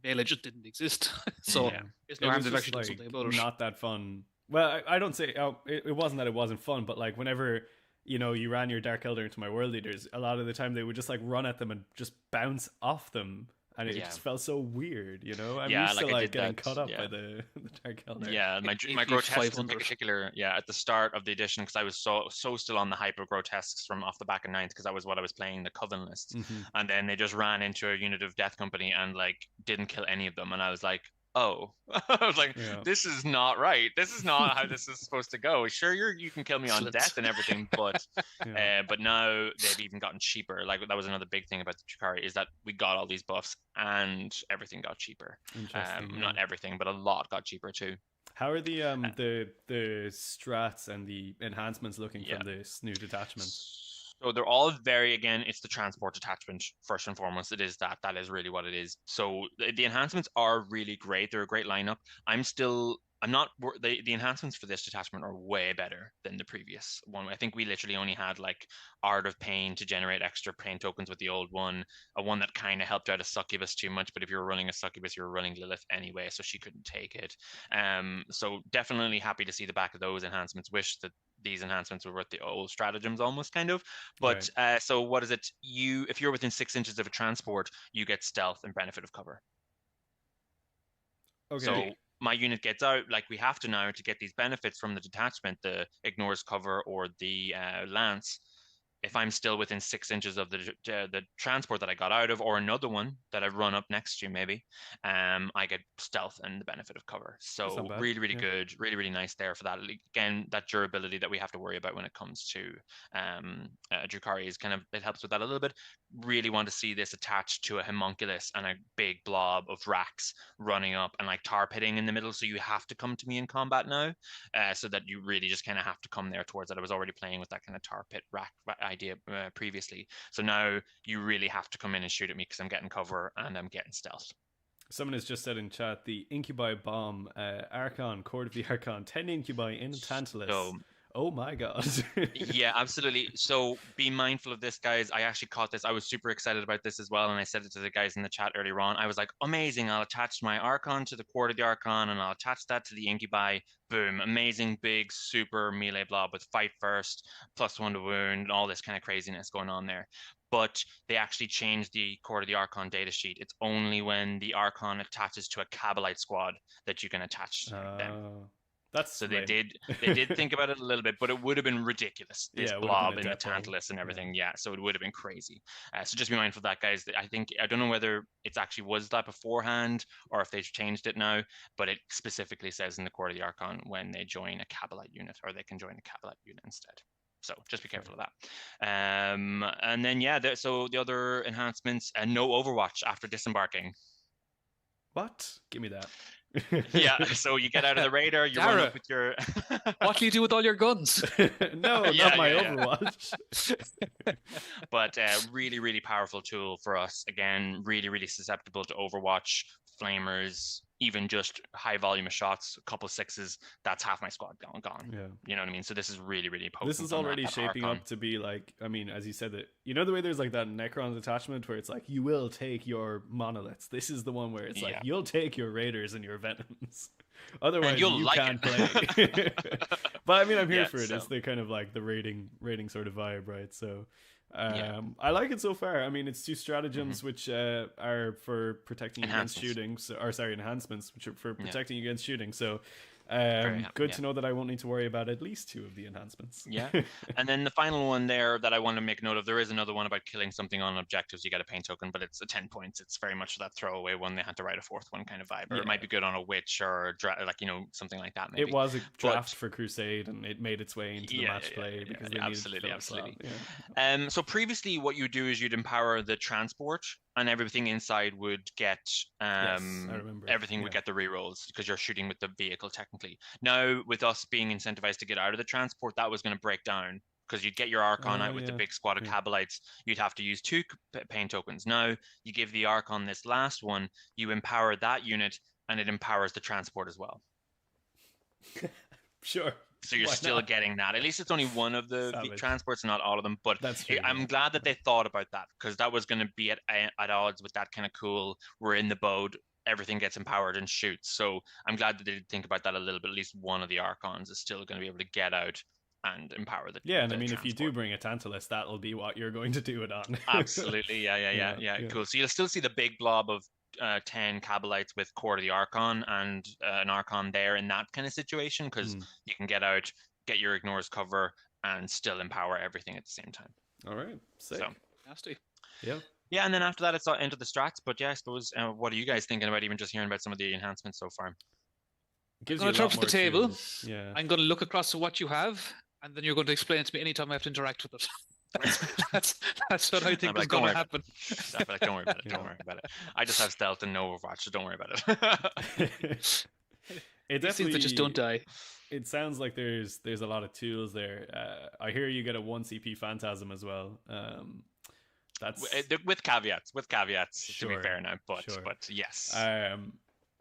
melee just didn't exist. So Yeah. there's no It harm was to just actually do something about it. not that fun. Well, I don't say it wasn't that it wasn't fun, but like whenever you ran your Dark Elder into my World Eaters, a lot of the time they would just like run at them and just bounce off them, and it Yeah. just felt so weird. I'm Yeah, used to like I like did getting that, cut up by yeah. the Dark Elder. Yeah, my AP grotesques in 500. particular, yeah, at the start of the edition, because I was so still on the hype of grotesques from off the back of ninth, because that was what I was playing the Coven list, and then they just ran into a unit of Death Company and like didn't kill any of them, and I was like, oh, I was like, Yeah. this is not right. This is not how this is supposed to go. Sure, you can kill me on Excellent. death and everything, but Yeah. but now they've even gotten cheaper. Like that was another big thing about the Chikari is that we got all these buffs and everything got cheaper. Interesting. Yeah. Not everything, but a lot got cheaper too. How are the strats and the enhancements looking from this new detachment? So they're all very, again, it's the transport attachment first and foremost. It is that is really what it is. So the enhancements are really great. They're a great lineup. I'm not the enhancements for this detachment are way better than the previous one. I think we literally only had like Art of Pain to generate extra pain tokens with the old one, a one that kind of helped out a succubus too much, but if you were running a succubus, you were running Lilith anyway, so she couldn't take it. So definitely happy to see the back of those enhancements. Wish that these enhancements were with the old stratagems almost kind of. But so what is it? If you're within 6 inches of a transport, you get stealth and benefit of cover. Okay. So my unit gets out, like we have to now to get these benefits from the detachment, the ignores cover or the lance. If I'm still within 6 inches of the transport that I got out of, or another one that I've run up next to, maybe, I get stealth and the benefit of cover. So really, really good, really, really nice there for that. Again, that durability that we have to worry about when it comes to Drukhari is kind of, it helps with that a little bit. Really want to see this attached to a homunculus and a big blob of racks running up and like tar pitting in the middle. So you have to come to me in combat now, so that you really just kind of have to come there towards it. I was already playing with that kind of tar pit rack idea previously, so now you really have to come in and shoot at me because I'm getting cover and I'm getting stealth. Someone has just said in chat the Incubi bomb, Archon, Court of the Archon, 10 Incubi in Tantalus. So, oh my god. Yeah, absolutely. So be mindful of this, guys. I actually caught this. I was super excited about this as well, and I said it to the guys in the chat earlier on. I was like, amazing. I'll attach my Archon to the Court of the Archon, and I'll attach that to the Incubi. Boom. Amazing, big, super melee blob with fight first, +1 to wound, all this kind of craziness going on there. But they actually changed the Court of the Archon datasheet. It's only when the Archon attaches to a Kabbalite squad that you can attach them. That's so lame. they did think about it a little bit, but it would have been ridiculous. This blob in the Tantalus and everything, so it would have been crazy. So just be mindful of that, guys. I don't know whether it actually was that beforehand or if they've changed it now, but it specifically says in the Court of the Archon when they join a Kabbalite unit, or they can join a Kabbalite unit instead. So just be careful of that. And then so the other enhancements, no Overwatch after disembarking. What? Give me that. Yeah, so you get out of the radar, you run up with your... What do you do with all your guns? No, not my Overwatch. But really, really powerful tool for us. Again, really, really susceptible to Overwatch, flamers, even just high volume of shots, a couple of sixes, that's half my squad gone. Yeah. You know what I mean? So this is really, really potent. This is already shaping up to be like, I mean, as you said, that the way there's like that Necron's attachment where it's like, you will take your monoliths. This is the one where it's like, you'll take your raiders and your venoms. Otherwise, you can't play. But I mean, I'm here for it. It's the kind of like the raiding sort of vibe, right? So I like it so far. I mean, it's 2 stratagems which are for protecting against shooting. Enhancements which are for protecting against shooting. So good to know that I won't need to worry about at least 2 of the enhancements. And then the final one there that I want to make note of, there is another one about killing something on objectives. You get a pain token, but it's a 10 points. It's very much that throwaway one. They had to write a 4th one kind of vibe, or it might be good on a witch or something like that. Maybe it was a draft for Crusade, and it made its way into the match play because they absolutely. So previously, what you do is you'd empower the transport, and everything inside would get everything would get the rerolls because you're shooting with the vehicle technically. Now, with us being incentivized to get out of the transport, that was going to break down because you'd get your Archon out with the big squad of Kabbalites. You'd have to use 2 pain tokens. Now, you give the Archon this last one, you empower that unit, and it empowers the transport as well. Sure. So you're Why still not? getting that. At least it's only one of the Savage. transports, not all of them. But That's true. I'm yeah. glad that they thought about that, because that was going to be at odds with that kind of cool. We're in the boat, everything gets empowered and shoots. So I'm glad that they did think about that a little bit. At least one of the Archons is still going to be able to get out and empower the Yeah, and I the mean, if you do transport. bring a Tantalus, that'll be what you're going to do it on. Absolutely, yeah, Yeah. cool. So you'll still see the big blob of 10 Kabalites with Core of the Archon and an Archon there in that kind of situation, because you can get out, get your ignores cover, and still empower everything at the same time. All right, sick. So Nasty. Yeah. yeah, and then after that, it's into the strats. But yeah, I suppose, what are you guys thinking about even just hearing about some of the enhancements so far? Gives I'm you going a to turn lot up to the more table. tools. Yeah. I'm going to look across at what you have, and then you're going to explain it to me anytime I have to interact with it. That's what I think is going to happen. Don't worry about it. Don't worry about it. I just have stealth and no Overwatch, so don't worry about it. It These things that just don't die. It sounds like there's a lot of tools there. I hear you get a 1 CP Phantasm as well. That's with caveats. Sure, to be fair now, but sure. yes.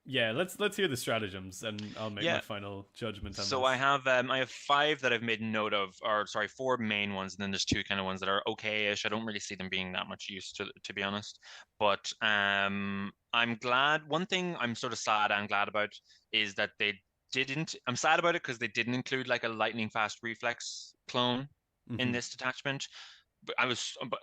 Yeah, let's hear the stratagems, and I'll make my final judgment on so this. I have 5 that I've made note of, or sorry, 4 main ones, and then there's 2 kind of ones that are okay-ish. I don't really see them being that much use, to be honest. But I'm glad. One thing I'm sort of sad and glad about is that they didn't. I'm sad about it because they didn't include like a lightning fast reflex clone in this detachment. But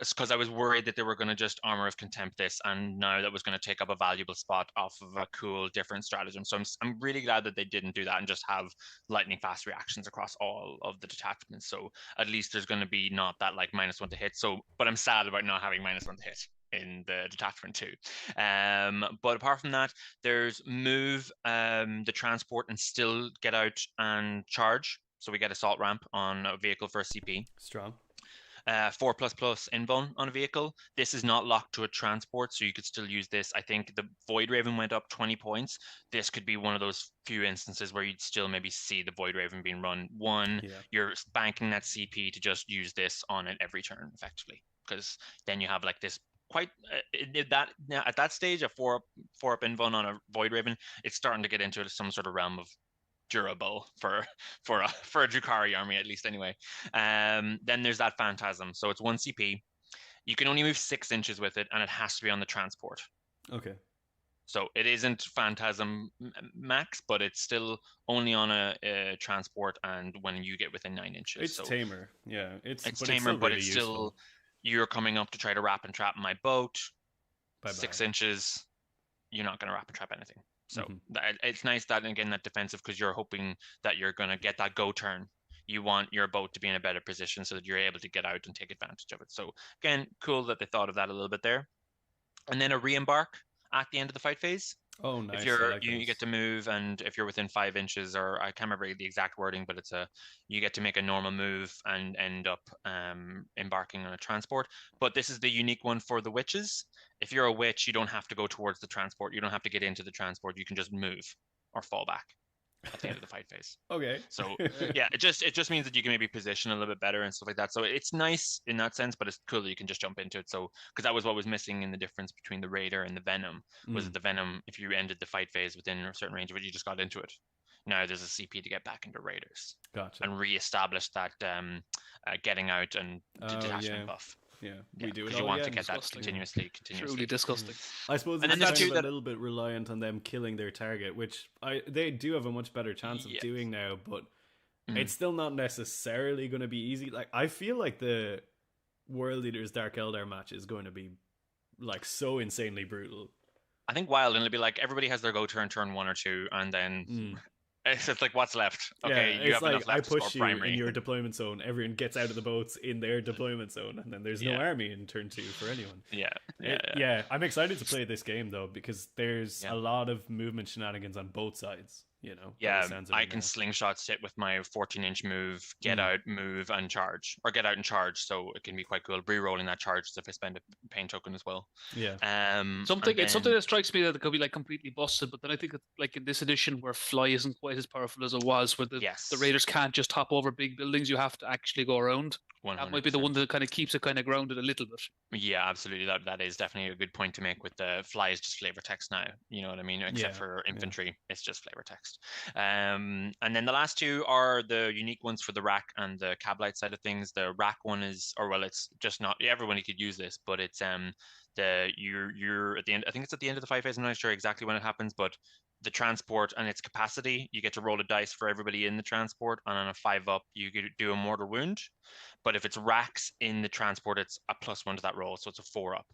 because I was worried that they were going to just Armor of Contempt this, and now that was going to take up a valuable spot off of a cool different stratagem. So I'm really glad that they didn't do that and just have lightning fast reactions across all of the detachments. So at least there's going to be not that like -1 to hit. So, but I'm sad about not having -1 to hit in the detachment too. But apart from that, there's move the transport and still get out and charge. So we get assault ramp on a vehicle for a CP. Strong. 4++ invuln on a vehicle. This is not locked to a transport, so you could still use this. I think the Void Raven went up 20 points. This could be one of those few instances where you'd still maybe see the Void Raven being run. You're banking that CP to just use this on it every turn, effectively, because then you have like this quite at that stage a 4+ invuln on a Void Raven. It's starting to get into some sort of realm of durable for a Drukhari army, at least anyway. Then there's that Phantasm, so it's 1 CP. You can only move 6 inches with it, and it has to be on the transport. Okay. So it isn't Phantasm max, but it's still only on a transport, and when you get within 9 inches. It's tamer. Yeah, it's tamer, but it's still useful. You're coming up to try to wrap and trap my boat. Bye-bye. 6 inches, you're not going to wrap and trap anything. So it's nice that, again, that defensive, because you're hoping that you're going to get that go turn. You want your boat to be in a better position so that you're able to get out and take advantage of it. So again, cool that they thought of that a little bit there. And then a re-embark at the end of the fight phase. Oh, nice. If you get to move, and if you're within 5 inches, or I can't remember the exact wording, but you get to make a normal move and end up embarking on a transport. But this is the unique one for the witches. If you're a witch, you don't have to go towards the transport. You don't have to get into the transport. You can just move or fall back at the end of the fight phase. Okay. So yeah, it just means that you can maybe position a little bit better and stuff like that. So it's nice in that sense, but it's cool that you can just jump into it. So because that was what was missing in the difference between the Raider and the Venom, was that the Venom, if you ended the fight phase within a certain range of it, you just got into it. Now there's a CP to get back into Raiders. Gotcha. And re-establish that getting out and detachment buff. Yeah, we do it because you want to get that continuously. Truly disgusting. I suppose it's kind of a little bit reliant on them killing their target, which they do have a much better chance of doing now, but it's still not necessarily going to be easy. Like, I feel like the World Eaters Dark Eldar match is going to be like so insanely brutal. I think wild, and it'll be like everybody has their go turn 1 or 2, and then it's just like, what's left? Okay, you have like, enough left I push to you score primary. in your deployment zone. Everyone gets out of the boats in their deployment zone, and then there's no army in turn 2 for anyone. Yeah. I'm excited to play this game though, because there's a lot of movement shenanigans on both sides. You know. Yeah, I can slingshot sit with my 14-inch move, get out, move, and charge, or get out and charge. So it can be quite cool. Re-rolling that charge if I spend a pain token as well. Yeah. It's something that strikes me that it could be like completely busted, but then I think it's like in this edition where Fly isn't quite as powerful as it was, where the Raiders can't just hop over big buildings. You have to actually go around. That might be the one that kind of keeps it kind of grounded a little bit. Yeah, absolutely. That is definitely a good point to make with the fly is just flavor text now. You know what I mean? Except for infantry, it's just flavor text. And then the last two are the unique ones for the rack and the cab light side of things. The rack one is, or well, it's just not everybody could use this, but it's you're at the end. I think it's at the end of the 5 phase. I'm not sure exactly when it happens, but the transport and its capacity, you get to roll a dice for everybody in the transport, and on a 5 up, you could do a mortal wound. But if it's racks in the transport, it's a +1 to that roll, so it's a 4 up.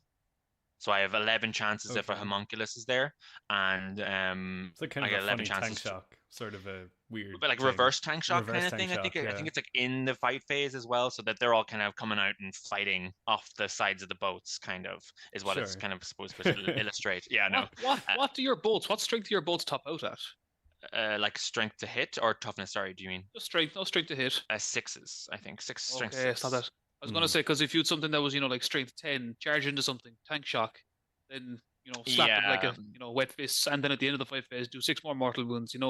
So I have 11 chances if a homunculus is there, and it's like kind of I get a 11 funny chances. Tank shock, sort of a weird, but like thing. reverse tank shock Reverse kind of tank thing. shock, I think it's like in the fight phase as well, so that they're all kind of coming out and fighting off the sides of the boats. Kind of is what it's kind of supposed to illustrate. Yeah, no. What do your bolts? What strength do your bolts top out at? Like strength to hit or toughness? Sorry, do you mean? Just strength, no strength to hit. 6s, I think. Strength. Okay, it's not that. I was gonna say, because if you had something that was like strength 10, charge into something, tank shock, then slap it like a wet fist, and then at the end of the 5 phase do 6 more mortal wounds. You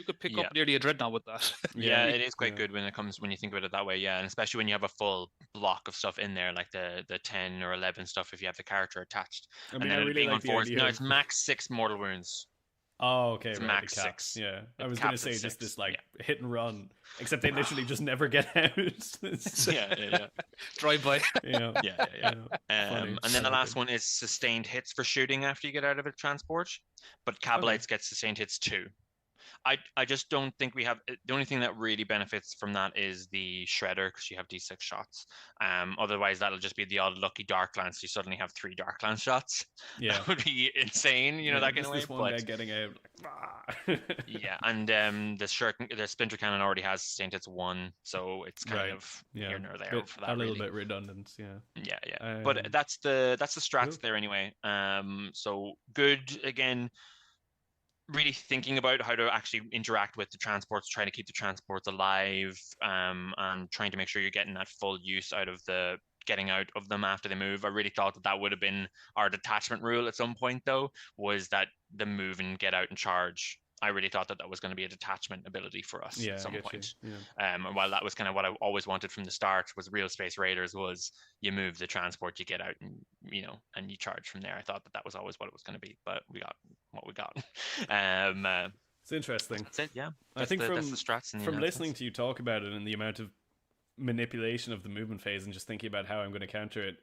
could pick up nearly a dreadnought with that. Yeah, it is quite good when you think about it that way. Yeah, and especially when you have a full block of stuff in there, like the 10 or 11 stuff if you have the character attached. I mean, and then really being on 4s. No, it's max 6 mortal wounds. Oh, okay. It's right, max 6. Yeah, I was going to say just this hit and run, except they literally just never get out. yeah. Drive by. Yeah. And then the last one is sustained hits for shooting after you get out of a transport, but cab lights get sustained hits too. I just don't think we have. The only thing that really benefits from that is the shredder, because you have D6 shots. Otherwise, that'll just be the odd lucky dark lance. You suddenly have 3 dark lance shots. Yeah, that would be insane. That kind of way. One guy getting out. Yeah, and the splinter cannon already has sustained hits 1, so it's kind of here nor there for that. A little bit redundant. Yeah. But that's the strats there anyway. So good again. Really thinking about how to actually interact with the transports, trying to keep the transports alive, and trying to make sure you're getting that full use out of the getting out of them after they move. I really thought that would have been our detachment rule at some point, though, was that the move and get out and charge. I really thought that was going to be a detachment ability for us at some point. And while that was kind of what I always wanted from the start, was Real Space Raiders, was you move the transport, you get out, and and you charge from there. I thought that was always what it was going to be, but we got what we got. It's interesting. That's it, yeah. I think that's the strats from listening to you talk about it and the amount of manipulation of the movement phase and just thinking about how I'm going to counter it,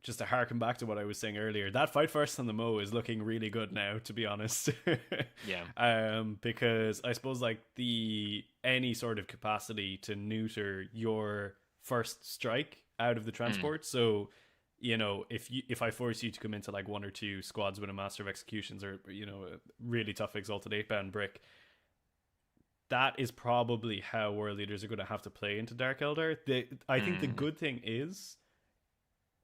just to harken back to what I was saying earlier, that fight first on the Mo is looking really good now, to be honest. Because I suppose any sort of capacity to neuter your first strike out of the transport. So if I force you to come into 1 or 2 squads with a Master of Executions, or a really tough Exalted 8-bound brick, that is probably how World Leaders are going to have to play into Dark Eldar. I think the good thing is,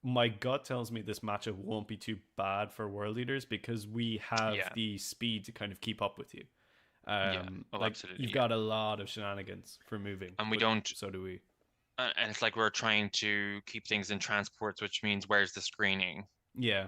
my gut tells me this matchup won't be too bad for World Leaders, because we have the speed to kind of keep up with you. Absolutely. You've got a lot of shenanigans for moving, and we don't. So do we. And it's like we're trying to keep things in transports, which means where's the screening? Yeah.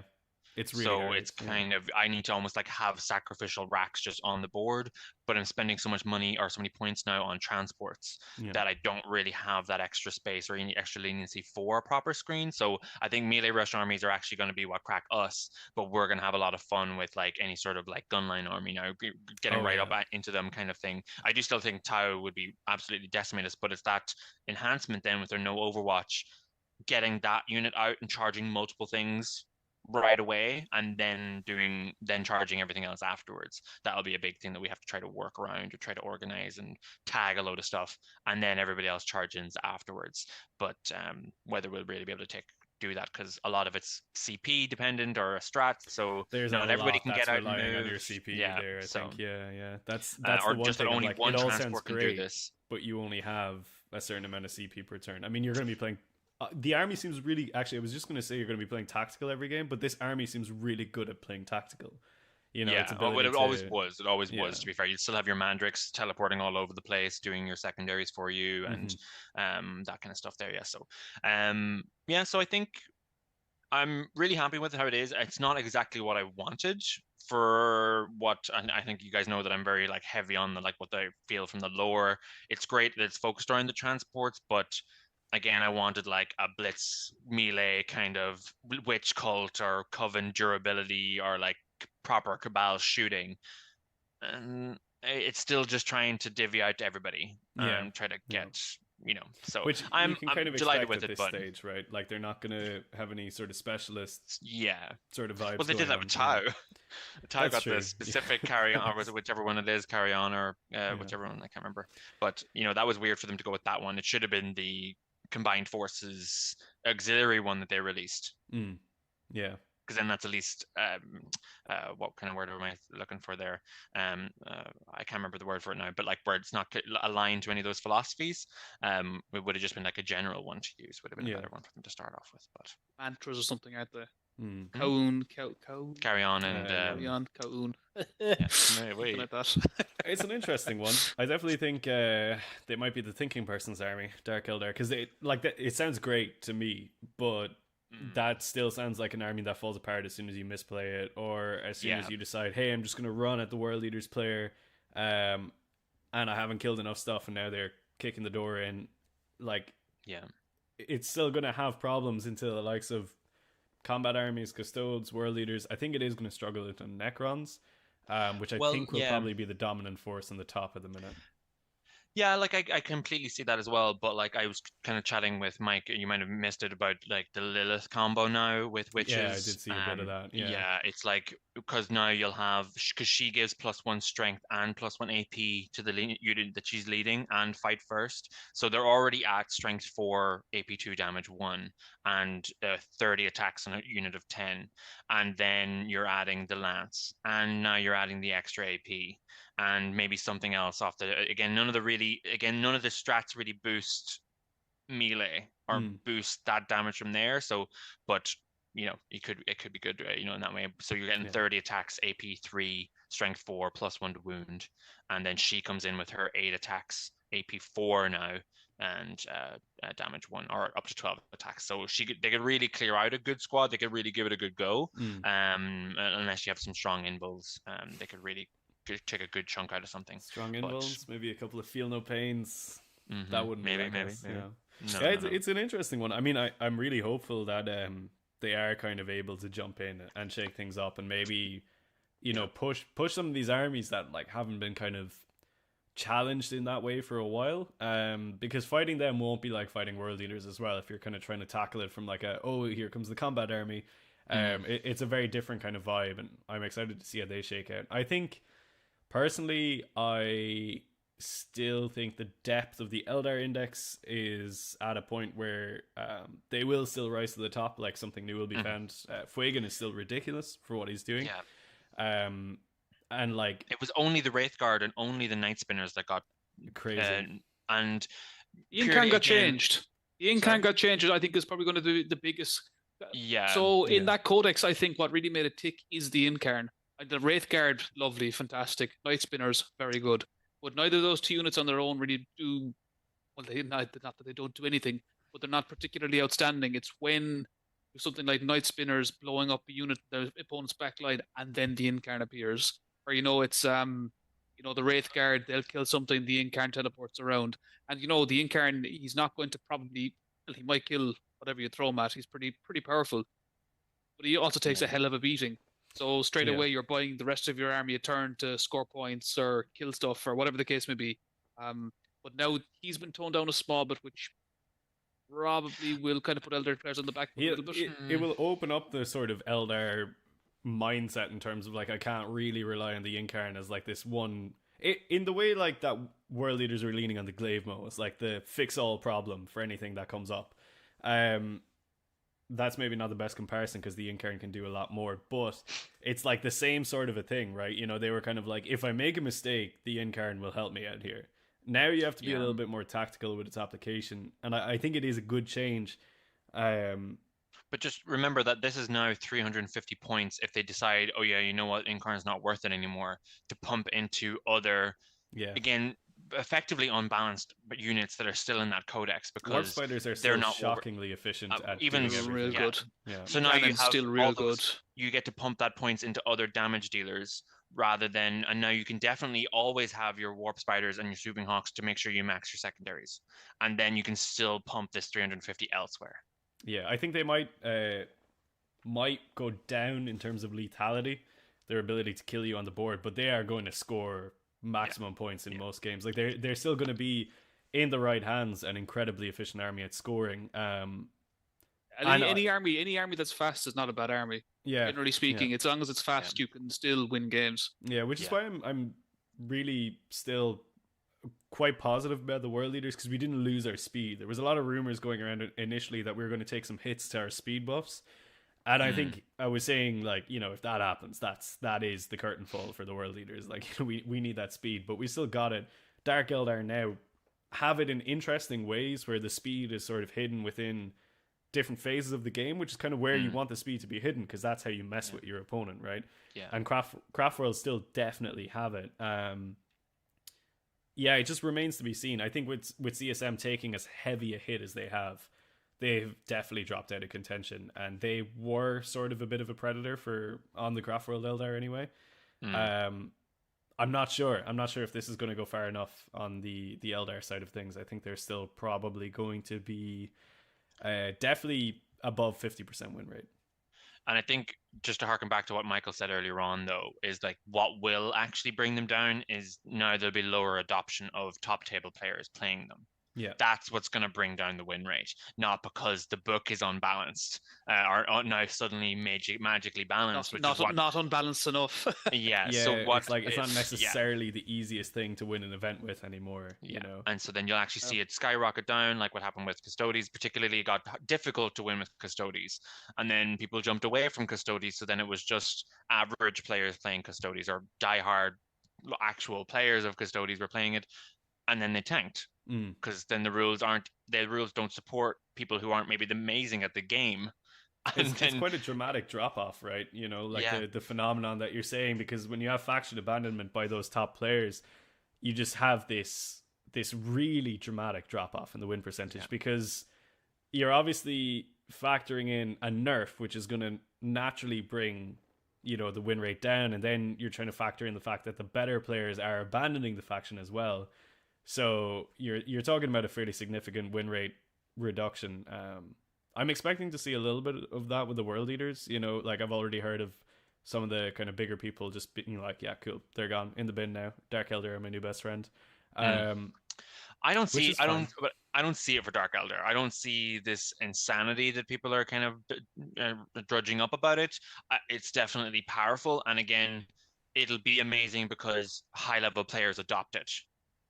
It's really so hard. It's kind of, I need to almost have sacrificial racks just on the board, but I'm spending so much money or so many points now on transports that I don't really have that extra space or any extra leniency for a proper screen. So I think melee rush armies are actually going to be what crack us, but we're going to have a lot of fun with any sort of gunline army now, getting up into them kind of thing. I do still think Tau would be absolutely decimated, but it's that enhancement then with their no Overwatch, getting that unit out and charging multiple things right away, and then charging everything else afterwards. That'll be a big thing that we have to try to work around or try to organize and tag a load of stuff, and then everybody else charges afterwards. But whether we'll really be able to do that, because a lot of it's CP dependent or a strat, so not everybody can get out and move. On your CP there, I think. That's or the one just thing. Only one it all transport sounds can great, do this, but you only have a certain amount of CP per turn. I mean, you're going to be playing. The army seems really. Actually, I was just going to say you're going to be playing tactical every game, but this army seems really good at playing tactical. Its ability it always was. It always was. To be fair, you still have your Mandrix teleporting all over the place, doing your secondaries for you, and that kind of stuff there. Yeah. So, So I think I'm really happy with how it is. It's not exactly what I wanted for what, and I think you guys know that I'm very heavy on the what I feel from the lore. It's great that it's focused around the transports, but again, I wanted like a blitz melee kind of witch cult or coven durability or like proper cabal shooting, and it's still just trying to divvy out to everybody and try to get So which I'm kind of delighted expect with at it, this but stage, right? Like they're not going to have any sort of specialist yeah. sort of vibes. Well, they did going that on. with Tau. Tau That's got true. the specific carry on, or was it whichever one it is, carry on, or whichever one, I can't remember. But that was weird for them to go with that one. It should have been the Combined Forces auxiliary one that they released. Yeah. Because then that's at least what kind of word am I looking for there? I can't remember the word for it now, but like where it's not aligned to any of those philosophies. It would have just been like a general one to use. Would have been a better one for them to start off with. But mantras or something, aren't they? Kaun, carry on, and carry on, Kaun. Something like that. It's an interesting one. I definitely think they might be the thinking person's army, Dark Eldar, because it sounds great to me, but that still sounds like an army that falls apart as soon as you misplay it, or as soon as you decide, hey, I'm just going to run at the World Leaders player, and I haven't killed enough stuff, and now they're kicking the door in. It's still going to have problems until the likes of combat armies, custodes, World Leaders. I think it is going to struggle into Necrons, which I think will probably be the dominant force on the top at the minute. Yeah, like I completely see that as well, but like I was kind of chatting with Mike, you might have missed it, about like the Lilith combo now with witches. Yeah, I did see a bit of that. Yeah, it's like, because now you'll have, because she gives +1 strength and +1 AP to the unit that she's leading and fight first. So they're already at strength 4, AP2 damage 1, and 30 attacks on a unit of 10. And then you're adding the lance, and now you're adding the extra AP. And maybe something else off none of the strats really boost melee or boost that damage from there. So, but it could be good, in that way. So you're getting 30 attacks, AP 3, strength 4, +1 to wound, and then she comes in with her 8 attacks, AP 4 now, and damage 1, or up to 12 attacks. So they could really clear out a good squad. They could really give it a good go. Unless you have some strong invulns, they could really take a good chunk out of something. Strong invulns, maybe a couple of feel no pains. That wouldn't maybe. It's an interesting one. I mean, I'm really hopeful that they are kind of able to jump in and shake things up, and maybe push some of these armies that like haven't been kind of challenged in that way for a while, because fighting them won't be like fighting World Leaders as well. If you're kind of trying to tackle it from like here comes the combat army, it's a very different kind of vibe, and I'm excited to see how they shake out. I think personally, I still think the depth of the Eldar Index is at a point where they will still rise to the top. Like, something new will be found. Fuegan is still ridiculous for what he's doing. And like, it was only the Wraithguard and only the Night Spinners that got crazy. And the Incarn got changed. The Incarn got changed. I think is probably going to be the biggest. So in that codex, I think what really made it tick is the Incarn. The Wraithguard, lovely, fantastic. Night Spinners, very good. But neither of those two units on their own really do, well, not that they don't do anything, but they're not particularly outstanding. It's when something like Night Spinners blowing up a unit, the opponent's backline, and then the Incarn appears. Or, it's, the Wraithguard, they'll kill something, the Incarn teleports around. And, the Incarn, he's not going to probably, well, he might kill whatever you throw him at. He's pretty powerful. But he also takes a hell of a beating. So straight away, you're buying the rest of your army a turn to score points or kill stuff or whatever the case may be. But now he's been toned down a small bit, which probably will kind of put Eldar players on the back foot a little bit. It will open up the sort of Eldar mindset in terms of like, I can't really rely on the Incarn as like this one. In the way like that World Leaders are leaning on the Glaive Mo, it's like the fix-all problem for anything that comes up. That's maybe not the best comparison because the Incarn can do a lot more, but it's like the same sort of a thing, right? They were kind of like, if I make a mistake, the Incarn will help me out here. Now you have to be a little bit more tactical with its application, and I think it is a good change. But just remember that this is now 350 points if they decide, oh yeah, you know what, Incarn's not worth it anymore, to pump into other, again, effectively unbalanced units that are still in that codex, because Warp Spiders are still not shockingly efficient at even real good. So now you have still real good. You get to pump that points into other damage dealers, rather than, and now you can definitely always have your warp spiders and your swooping hawks to make sure you max your secondaries, and then you can still pump this 350 elsewhere. Yeah, I think they might go down in terms of lethality, their ability to kill you on the board, but they are going to score maximum points in most games. Like they're still going to be in the right hands an incredibly efficient army at scoring. Any army that's fast is not a bad army. Yeah, generally speaking, as long as it's fast, you can still win games. Yeah, which is why I'm really still quite positive about the world leaders, because we didn't lose our speed. There was a lot of rumors going around initially that we were going to take some hits to our speed buffs, and I think I was saying, like, you know, if that happens, that is the curtain fall for the world leaders. Like, we need that speed, but we still got it. Dark Eldar now have it in interesting ways where the speed is sort of hidden within different phases of the game, which is kind of where you want the speed to be hidden, because that's how you mess with your opponent, right? Yeah. And Craft World still definitely have it. Yeah, it just remains to be seen. I think with CSM taking as heavy a hit as they have, they've definitely dropped out of contention, and they were sort of a bit of a predator on the Craft World Eldar anyway. I'm not sure if this is going to go far enough on the Eldar side of things. I think they're still probably going to be definitely above 50% win rate. And I think, just to harken back to what Michael said earlier on, though, is like what will actually bring them down is now there'll be lower adoption of top table players playing them. Yeah, that's what's going to bring down the win rate, not because the book is unbalanced or now suddenly magically balanced. Not unbalanced enough. Yeah. So it's not necessarily the easiest thing to win an event with anymore. Yeah. You know, and so then you'll actually see it skyrocket down, like what happened with Custodes. Particularly, it got difficult to win with Custodes, and then people jumped away from Custodes. So then it was just average players playing Custodes, or diehard actual players of Custodes were playing it, and then they tanked. Because then the rules don't support people who aren't maybe amazing at the game. It's quite a dramatic drop off, right? You know, like the phenomenon that you're saying, because when you have faction abandonment by those top players, you just have this really dramatic drop off in the win percentage, because you're obviously factoring in a nerf, which is going to naturally bring, you know, the win rate down, and then you're trying to factor in the fact that the better players are abandoning the faction as well. So you're talking about a fairly significant win rate reduction. I'm expecting to see a little bit of that with the world leaders. You know, like I've already heard of some of the kind of bigger people just being like, yeah, cool, they're gone in the bin now. Dark Eldar are my new best friend. I don't see it for Dark Eldar. I don't see this insanity that people are kind of drudging up about it. It's definitely powerful, and again, it'll be amazing because high level players adopt it.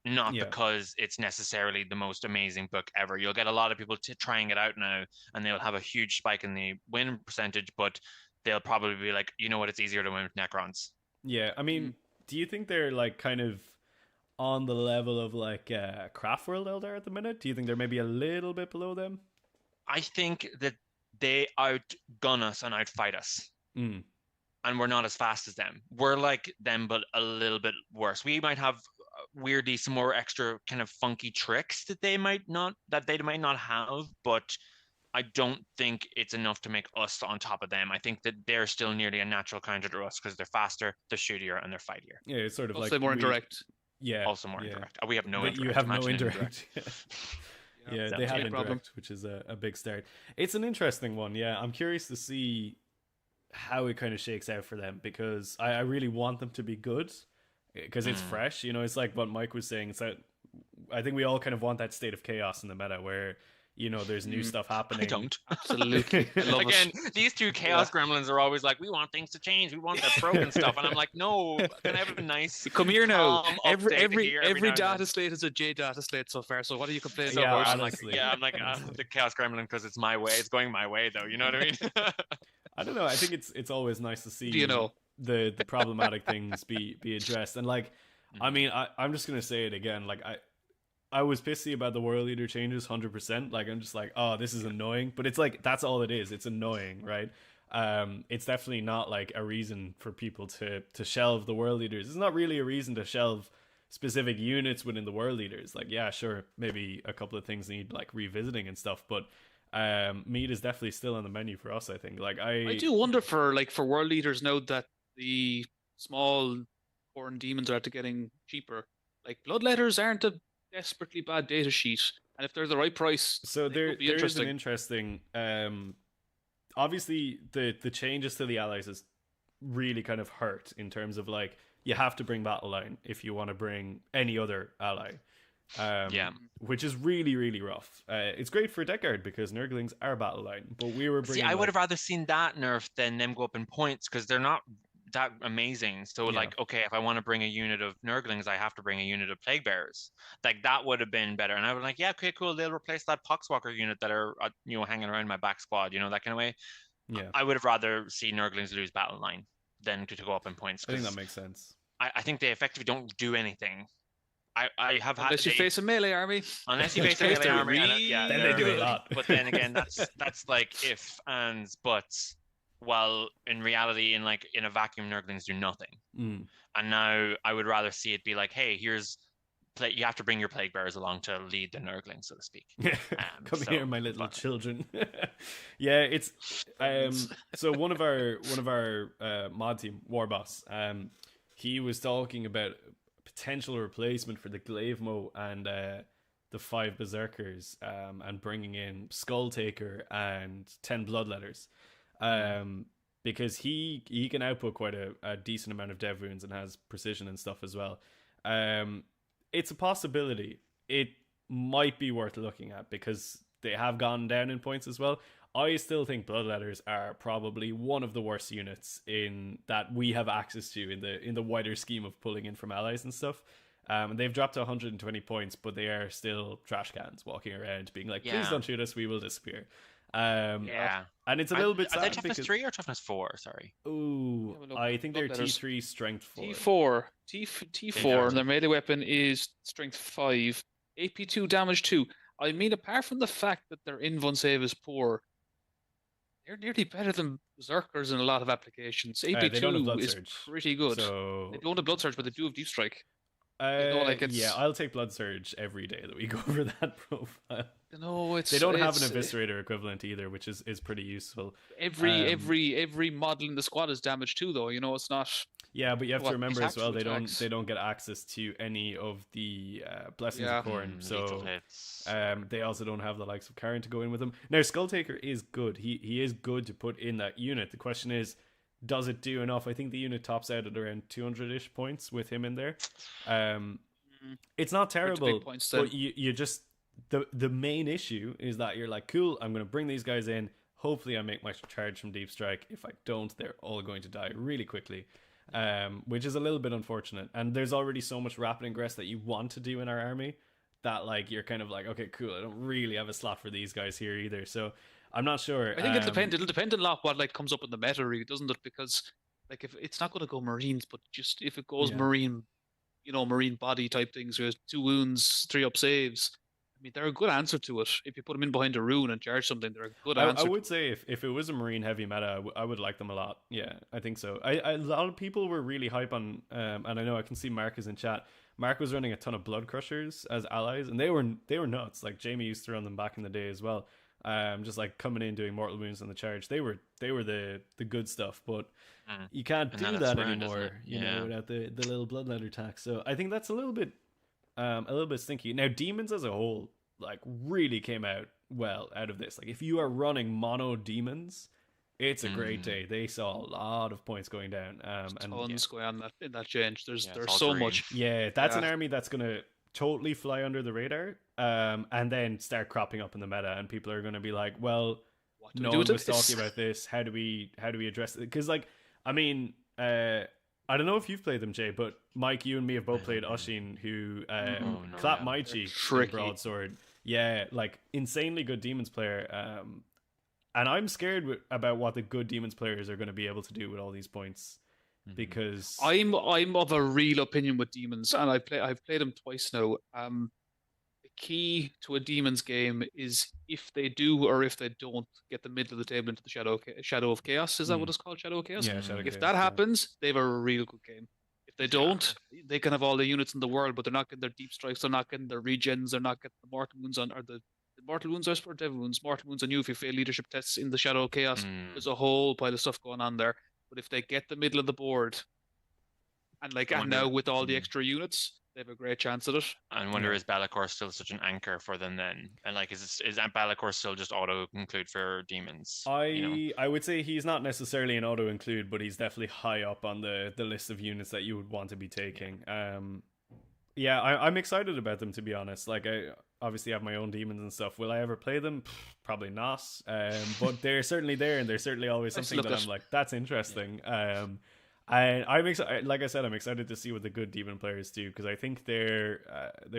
Not because it's necessarily the most amazing book ever. You'll get a lot of people trying it out now, and they'll have a huge spike in the win percentage, but they'll probably be like, you know what, it's easier to win with Necrons. Yeah, I mean, do you think they're like kind of on the level of like Craft World Eldar at the minute? Do you think they're maybe a little bit below them? I think that they outgun us and outfight us. And we're not as fast as them. We're like them, but a little bit worse. We might have weirdly some more extra kind of funky tricks that they might not have, but I don't think it's enough to make us on top of them. I think that they're still nearly a natural counter to us because they're faster, they're shootier, and they're fightier. Yeah, it's sort of also like more indirect. Yeah, also more indirect. We have no indirect. You have no indirect. Yeah, they have indirect, which is a big start. It's an interesting one. Yeah, I'm curious to see how it kind of shakes out for them, because I really want them to be good, because it's fresh. You know, it's like what Mike was saying. It's that I think we all kind of want that state of chaos in the meta where, you know, there's new stuff happening. I don't. Absolutely. Again, these two chaos gremlins are always like, we want things to change. We want that broken stuff. And I'm like, no, can I have a nice come here now. Every data slate is a J data slate so far. So what are you complaining about? I'm like the chaos gremlin because it's my way. It's going my way though. You know what I mean? I don't know. I think it's always nice to see, you know, the problematic things be addressed. And like, I mean, I'm just gonna say it again. Like I was pissy about the world leader changes 100%. Like I'm just like, oh, this is annoying. But it's like that's all it is. It's annoying, right? It's definitely not like a reason for people to shelve the world leaders. It's not really a reason to shelve specific units within the world leaders. Like, yeah, sure, maybe a couple of things need like revisiting and stuff, but meat is definitely still on the menu for us, I think. Like I do wonder for world leaders now that the small Khorne demons are to getting cheaper. Like Bloodletters aren't a desperately bad data sheet, and if they're the right price, So they there could be there is an interesting. interesting obviously the changes to the allies is really kind of hurt in terms of like you have to bring battle line if you want to bring any other ally. Yeah. Which is really really rough. It's great for Deckard because Nurglings are battle line, but we were See, bringing I would like, have rather seen that nerf than them go up in points because they're not that amazing. So, Yeah. like, okay, if I want to bring a unit of Nurglings, I have to bring a unit of Plague Bearers. Like, that would have been better. And I was like, yeah, okay, cool. They'll replace that Poxwalker unit that are, hanging around my back squad, that kind of way. yeah. I would have rather seen Nurglings lose battle line than to go up in points. I think that 'cause makes sense. I think they effectively don't do anything. I have had Unless you face a melee army. unless you In face a which case melee they're army, really Then they do a good. lot. But then again, that's like if ands buts. Well, in reality, in a vacuum, Nurglings do nothing. Mm. And now I would rather see it be like, hey, you have to bring your Plague Bearers along to lead the Nurglings, so to speak. Come here, my little children. Yeah, it's so one of our mod team, Warboss, he was talking about potential replacement for the Glavemo and the 5 Berserkers, and bringing in Skulltaker and 10 Bloodletters, because he can output quite a decent amount of dev wounds and has precision and stuff as well. It's a possibility. It might be worth looking at because they have gone down in points as well. I still think Bloodletters are probably one of the worst units in that we have access to in the wider scheme of pulling in from allies and stuff. And they've dropped to 120 points, but they are still trash cans walking around being like, please don't shoot us, we will disappear. Yeah. And it's a little bit sad. Are they toughness 3 or toughness 4? Sorry. Ooh, I think they're T3 strength 4. T4, and their melee weapon is strength 5. AP2 damage 2. I mean, apart from the fact that their invuln save is poor, they're nearly better than Berserkers in a lot of applications. AP2 is pretty good. So... They don't have Blood Surge, but they do have Deep Strike. Yeah, I'll take Blood Surge every day that we go over that profile. No, they don't have an Eviscerator equivalent either, which is pretty useful. Every model in the squad is damaged too, though. It's not. Yeah, but you have to remember as well, they don't get access to any of the blessings of Khorne, so they also don't have the likes of Karen to go in with them. Now, Skulltaker is good. He is good to put in that unit. The question is, does it do enough? I think the unit tops out at around 200-ish points with him in there. It's not terrible, but you just the main issue is that you're like, cool, I'm going to bring these guys in. Hopefully I make my charge from Deep Strike. If I don't, they're all going to die really quickly, which is a little bit unfortunate. And there's already so much rapid ingress that you want to do in our army that like you're kind of like, okay, cool, I don't really have a slot for these guys here either. So I'm not sure. I think it'll depend a lot what like comes up in the meta, really, doesn't it? Because like if it's not going to go Marines, but just if it goes Marine, Marine body type things with 2 wounds, 3 up saves. I mean, they're a good answer to it. If you put them in behind a rune and charge something, they're a good answer. I would say if it was a Marine heavy meta, I would like them a lot. Yeah, I think so. A lot of people were really hype on, and I know I can see Mark is in chat. Mark was running a ton of Blood Crushers as allies, and they were nuts. Like Jamie used to run them back in the day as well. Just like coming in doing mortal wounds on the charge. They were the good stuff, but you can't do that anymore. You know, without the little bloodletter tax. So I think that's a little bit stinky. Now demons as a whole like really came out well out of this. Like if you are running mono demons, it's a great day. They saw a lot of points going down. And tons going on in that change. There's so much. Yeah, that's an army that's gonna totally fly under the radar, and then start cropping up in the meta, and people are going to be like, well, no one was talking about this. How do we address it? Because like, I mean, I don't know if you've played them, Jay, but Mike, you and me have both played Oshin, who clapped my cheek in broadsword. Yeah, like insanely good demons player. And I'm scared about what the good demons players are going to be able to do with all these points. Because I'm of a real opinion with demons, and I've played them twice now. The key to a demons game is if they do or if they don't get the middle of the table into the shadow of chaos. Is that what it's called? Shadow of chaos? Yeah, Shadow of If Chaos, that happens, they have a real good game. If they don't, they can have all the units in the world, but they're not getting their deep strikes, they're not getting their regens, they're not getting the mortal wounds on, or the mortal wounds or devil wounds. Mortal wounds on you if you fail leadership tests in the shadow of chaos. There's a whole pile of stuff going on there. But if they get the middle of the board And like I and wonder. now with all the extra units, they have a great chance at it. I wonder Yeah. is Balakor still such an anchor for them then? And like, is that Balakor still just auto include for demons? I would say he's not necessarily an auto include, but he's definitely high up on the list of units that you would want to be taking. Yeah, I'm excited about them, to be honest. Like, I obviously have my own demons and stuff. Will I ever play them? Probably not. But they're certainly there, and they're certainly always Nice to something look that at. I'm like, that's interesting. And I'm excited. Like I said, I'm excited to see what the good demon players do, because I think their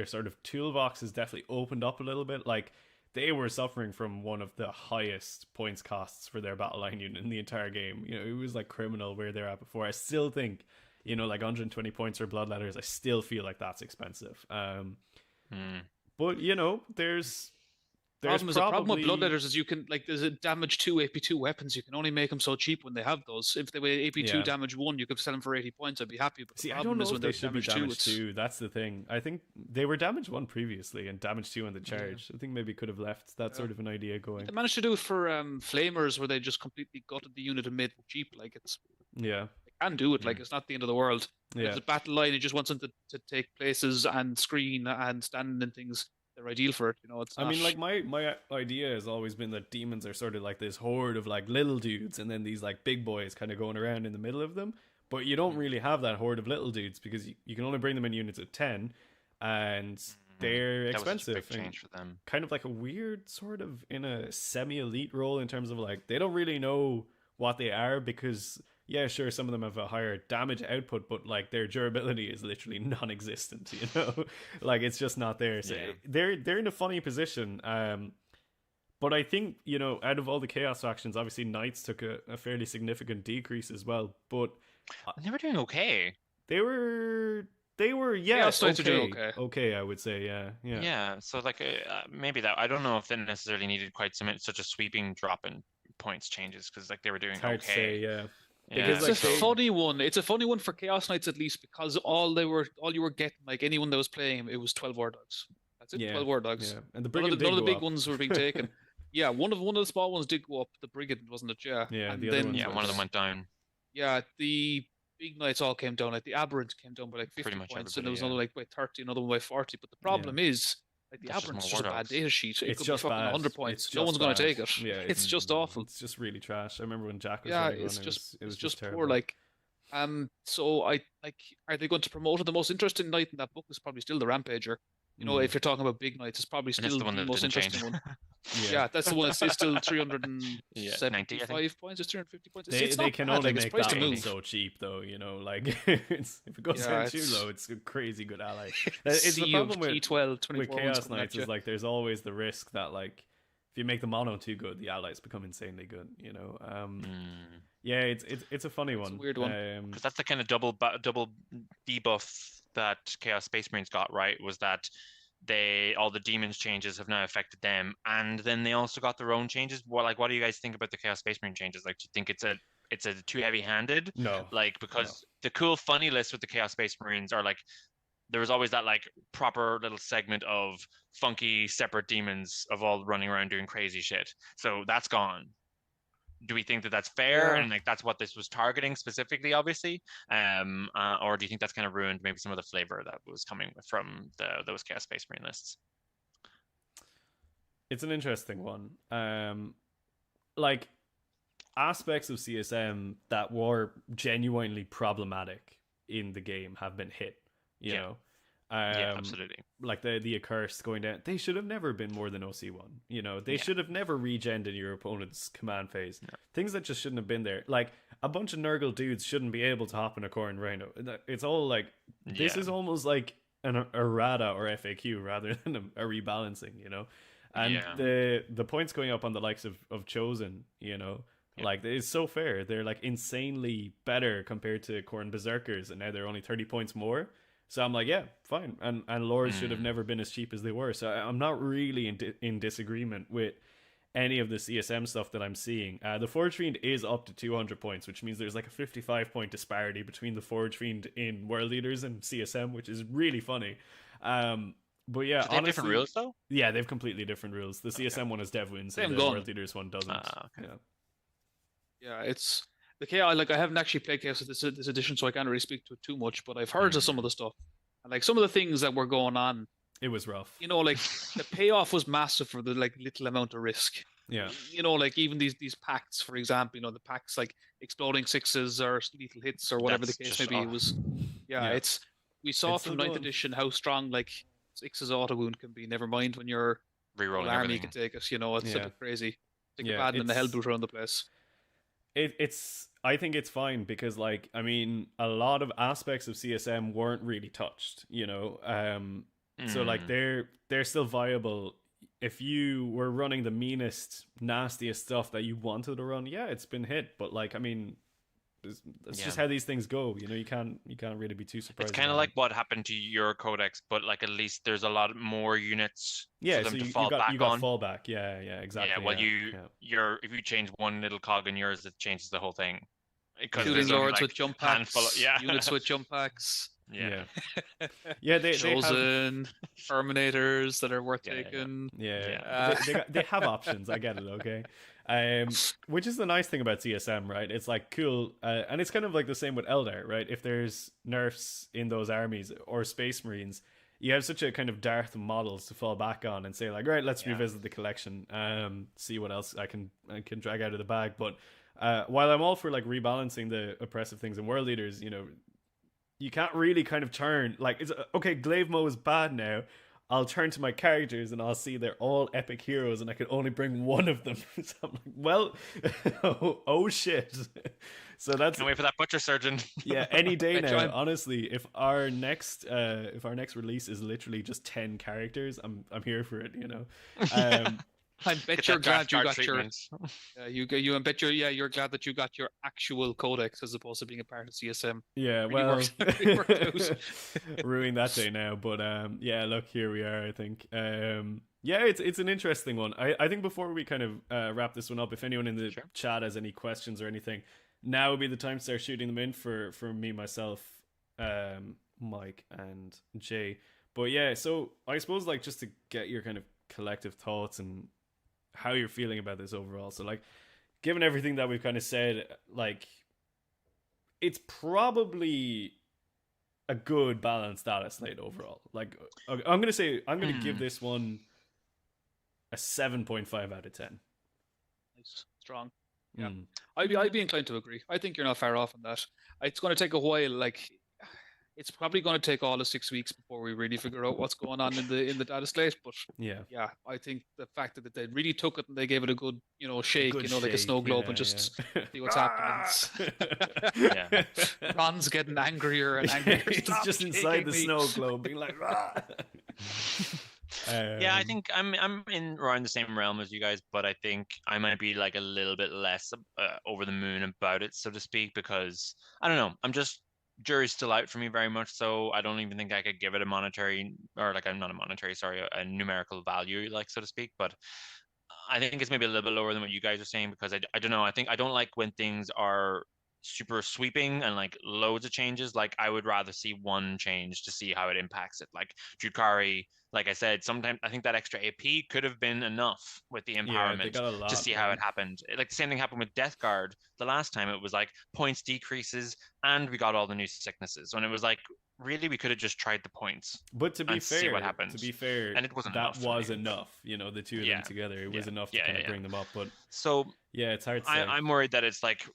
sort of toolbox is definitely opened up a little bit. Like, they were suffering from one of the highest points costs for their battle line unit in the entire game. You know, it was like criminal where they're at before. I still think, you know, like 120 points for bloodletters, I still feel like that's expensive. But you know, there's The problem with bloodletters is you can like there's a damage 2 AP2 weapons. You can only make them so cheap when they have those. If they were AP2 Yeah. damage 1, you could sell them for 80 points. I'd be happy. But See, the I don't problem know is if when they they're should be damage 2, damage it's 2. That's the thing. I think they were damage 1 previously and damage 2 on the charge. I think maybe could have left that sort of an idea going. they managed to do it for flamers where they just completely gutted the unit and made them cheap. Like it's Yeah. they can do it. Like it's not the end of the world. Yeah. There's a battle line. It just wants them to take places and screen and stand in things. They're ideal for it. You know, it's. I mean, like my idea has always been that demons are sort of like this horde of like little dudes, and then these like big boys kind of going around in the middle of them. But you don't really have that horde of little dudes because you can only bring them in units of 10, and they're That was such a expensive. big change for them. Kind of like a weird sort of in a semi-elite role in terms of like they don't really know what they are, because yeah, sure, some of them have a higher damage output, but like their durability is literally non-existent, you know. Like it's just not there. So they're in a funny position. But I think, you know, out of all the chaos factions, obviously knights took a fairly significant decrease as well, but They were doing okay. they were yeah, Chaos Knights are okay. doing Okay, I would say, yeah. Yeah, so like maybe that I don't know if they necessarily needed quite such a sweeping drop in points changes, because like they were doing It's hard to say, okay. yeah. Yeah, Because, it's like, a funny one. It's a funny one for Chaos Knights at least, because all you were getting, like anyone that was playing, it was 12 war dogs. That's it, Yeah, 12 war dogs. Yeah. And the None brigand of the did go big up. ones were being taken. Yeah, one of the small ones did go up. The brigand, wasn't it? Yeah. Yeah, and the other then ones yeah, one of them went down. yeah, the big knights all came down. Like the aberrant came down by like 50 Pretty much points, and there was everybody, another like by 30, another one by 40. But the problem is, like the That's just aberrant's more just a war bad dogs. data sheet. It It's could just be fucking bad. 100 points. It's No one's just going to bad. take it. Yeah, it's just awful. It's just really trash. I remember when Jack was Yeah, running it's one, just it was it's just terrible. poor. Like, so I like, are they going to promote it? The most interesting knight in that book is probably still the Rampager. You know, if you're talking about big knights, it's probably And still it's the one that most didn't interesting change. one. Yeah, that's the one. It's still 90, I think. 375 points. It's 350 points. They It's not can bad, only like, it's make priced that to one move. so cheap, though. You know, like if it goes Yeah, down too it's- low, it's a crazy good ally. It's the Sea problem of with T12, 24 with ones Chaos coming at Knights you. is like there's always the risk that like if you make the mono too good, the allies become insanely good. You know, yeah, it's a funny one. a weird one. Because that's the kind of double debuff that Chaos Space Marines got, right? Was that all the demons changes have now affected them, and then they also got their own changes. What do you guys think about the Chaos Space Marine changes? Like, do you think it's a too heavy-handed? No, Like, because the cool funny list with the Chaos Space Marines are like, there was always that like proper little segment of funky separate demons of all running around doing crazy shit. So that's gone. Do we think that that's fair, Yeah. and like that's what this was targeting specifically, obviously, or do you think that's kind of ruined maybe some of the flavor that was coming from those Chaos Space Marine lists? it's an interesting one. Like aspects of CSM that were genuinely problematic in the game have been hit. You know, Yeah, absolutely. like the accursed going down, they should have never been more than OC1. You know, they should have never regened in your opponent's command phase. Things that just shouldn't have been there. Like a bunch of Nurgle dudes shouldn't be able to hop in a Khorne Rhino. It's all like this is almost like an errata or FAQ rather than a rebalancing, you know. And the points going up on the likes of Chosen, you know, like it's so fair. They're like insanely better compared to Khorne Berserkers, and now they're only 30 points more. So I'm like, yeah, fine. And lores should have never been as cheap as they were. So I'm not really in disagreement with any of the CSM stuff that I'm seeing. The Forge Fiend is up to 200 points, which means there's like a 55 point disparity between the Forge Fiend in World Leaders and CSM, which is really funny. But yeah, Do they have different rules though? Yeah, they have completely different rules. The CSM one has dev wins, and Same the gun. World Leaders one doesn't. Okay. Yeah, it's the chaos, like I haven't actually played chaos this edition, so I can't really speak to it too much. But I've heard of some of the stuff, and like some of the things that were going on. It was rough. You know, like the payoff was massive for the like little amount of risk. Yeah. You know, like even these pacts, for example, you know, the pacts like exploding sixes or lethal hits or whatever That's the case just, may be. It was, it's we saw It's from still ninth going. edition how strong like sixes auto wound can be. Never mind when your Rerolling army everything. can take it. You know, it's a Yeah. bit crazy. Think Yeah, of adding the it's- Hellboot around the place. It's I think it's fine because like I mean a lot of aspects of CSM weren't really touched, you know. So like they're still viable. If you were running the meanest, nastiest stuff that you wanted to run, yeah, it's been hit. But like I mean, that's just how these things go. You know, you can't really be too surprised. It's kind of like what happened to your codex, but like at least there's a lot more units yeah, for them so to you fall got back on. fallback. Yeah, exactly. Yeah, well, if you change one little cog in yours, it changes the whole thing. Because Shooting there's only, lords like, with jump handful packs, of- units with jump packs. Yeah. Yeah, they have, Chosen Terminators that are worth Yeah. taking. yeah. They have options. I get it. Okay. Which is the nice thing about CSM, right? It's like cool, and it's kind of like the same with Eldar, right? If there's nerfs in those armies or Space Marines, you have such a kind of dearth of models to fall back on and say like, right, let's revisit the collection, see what else I can drag out of the bag. But while I'm all for like rebalancing the oppressive things in World Leaders, you know, you can't really kind of turn like it's okay. Glaive Mo is bad now. I'll turn to my characters and I'll see they're all epic heroes and I can only bring one of them. So I'm like, well, oh shit. So that's Can't wait for that butcher surgeon. yeah, any day now. Honestly, if our next release is literally just 10 characters, I'm here for it. You know. I bet you're glad you got your. treatment. I bet you're glad that you got your actual codex as opposed to being a part of CSM. Yeah, Really well, worked out. ruining that day now. But yeah, look, here we are. I think yeah, it's an interesting one. I think before we kind of wrap this one up, if anyone in the chat has any questions or anything, now would be the time to start shooting them in for me, myself, Mike, and Jay. But yeah, so I suppose like just to get your kind of collective thoughts and how you're feeling about this overall. So like, given everything that we've kind of said, like, it's probably a good balanced data slate overall. Like, I'm gonna give this one a 7.5 out of 10. Nice, strong. Yeah, I'd be inclined to agree. I think you're not far off on that. It's going to take a while. Like, it's probably going to take all of 6 weeks before we really figure out what's going on in the data slate. But yeah, I think the fact that they really took it and they gave it a good, you know, shake, you know, like a snow globe, and just see what's happening. Yeah. Ron's getting angrier and angrier. He's just inside the snow globe, being like, yeah, I think I'm in around the same realm as you guys, but I think I might be like a little bit less over the moon about it, so to speak, because I don't know. I'm just jury's still out for me very much, so I don't even think I could give it a monetary or like I'm not a monetary, sorry, a numerical value, like so to speak. But I think it's maybe a little bit lower than what you guys are saying because I don't know. I think I don't like when things are super sweeping and like loads of changes. Like I would rather see one change to see how it impacts it. Like Drukari, like I said, sometimes I think that extra AP could have been enough with the empowerment to see how it happened. Like the same thing happened with Death Guard. The last time it was like points decreases and we got all the new sicknesses. When it was like, really, we could have just tried the points. But to be fair, see what happens. To be fair, and it wasn't that enough was enough. You know, the two of them together, it was enough to kind of bring them up. But so yeah, it's hard to say. I'm worried that it's like,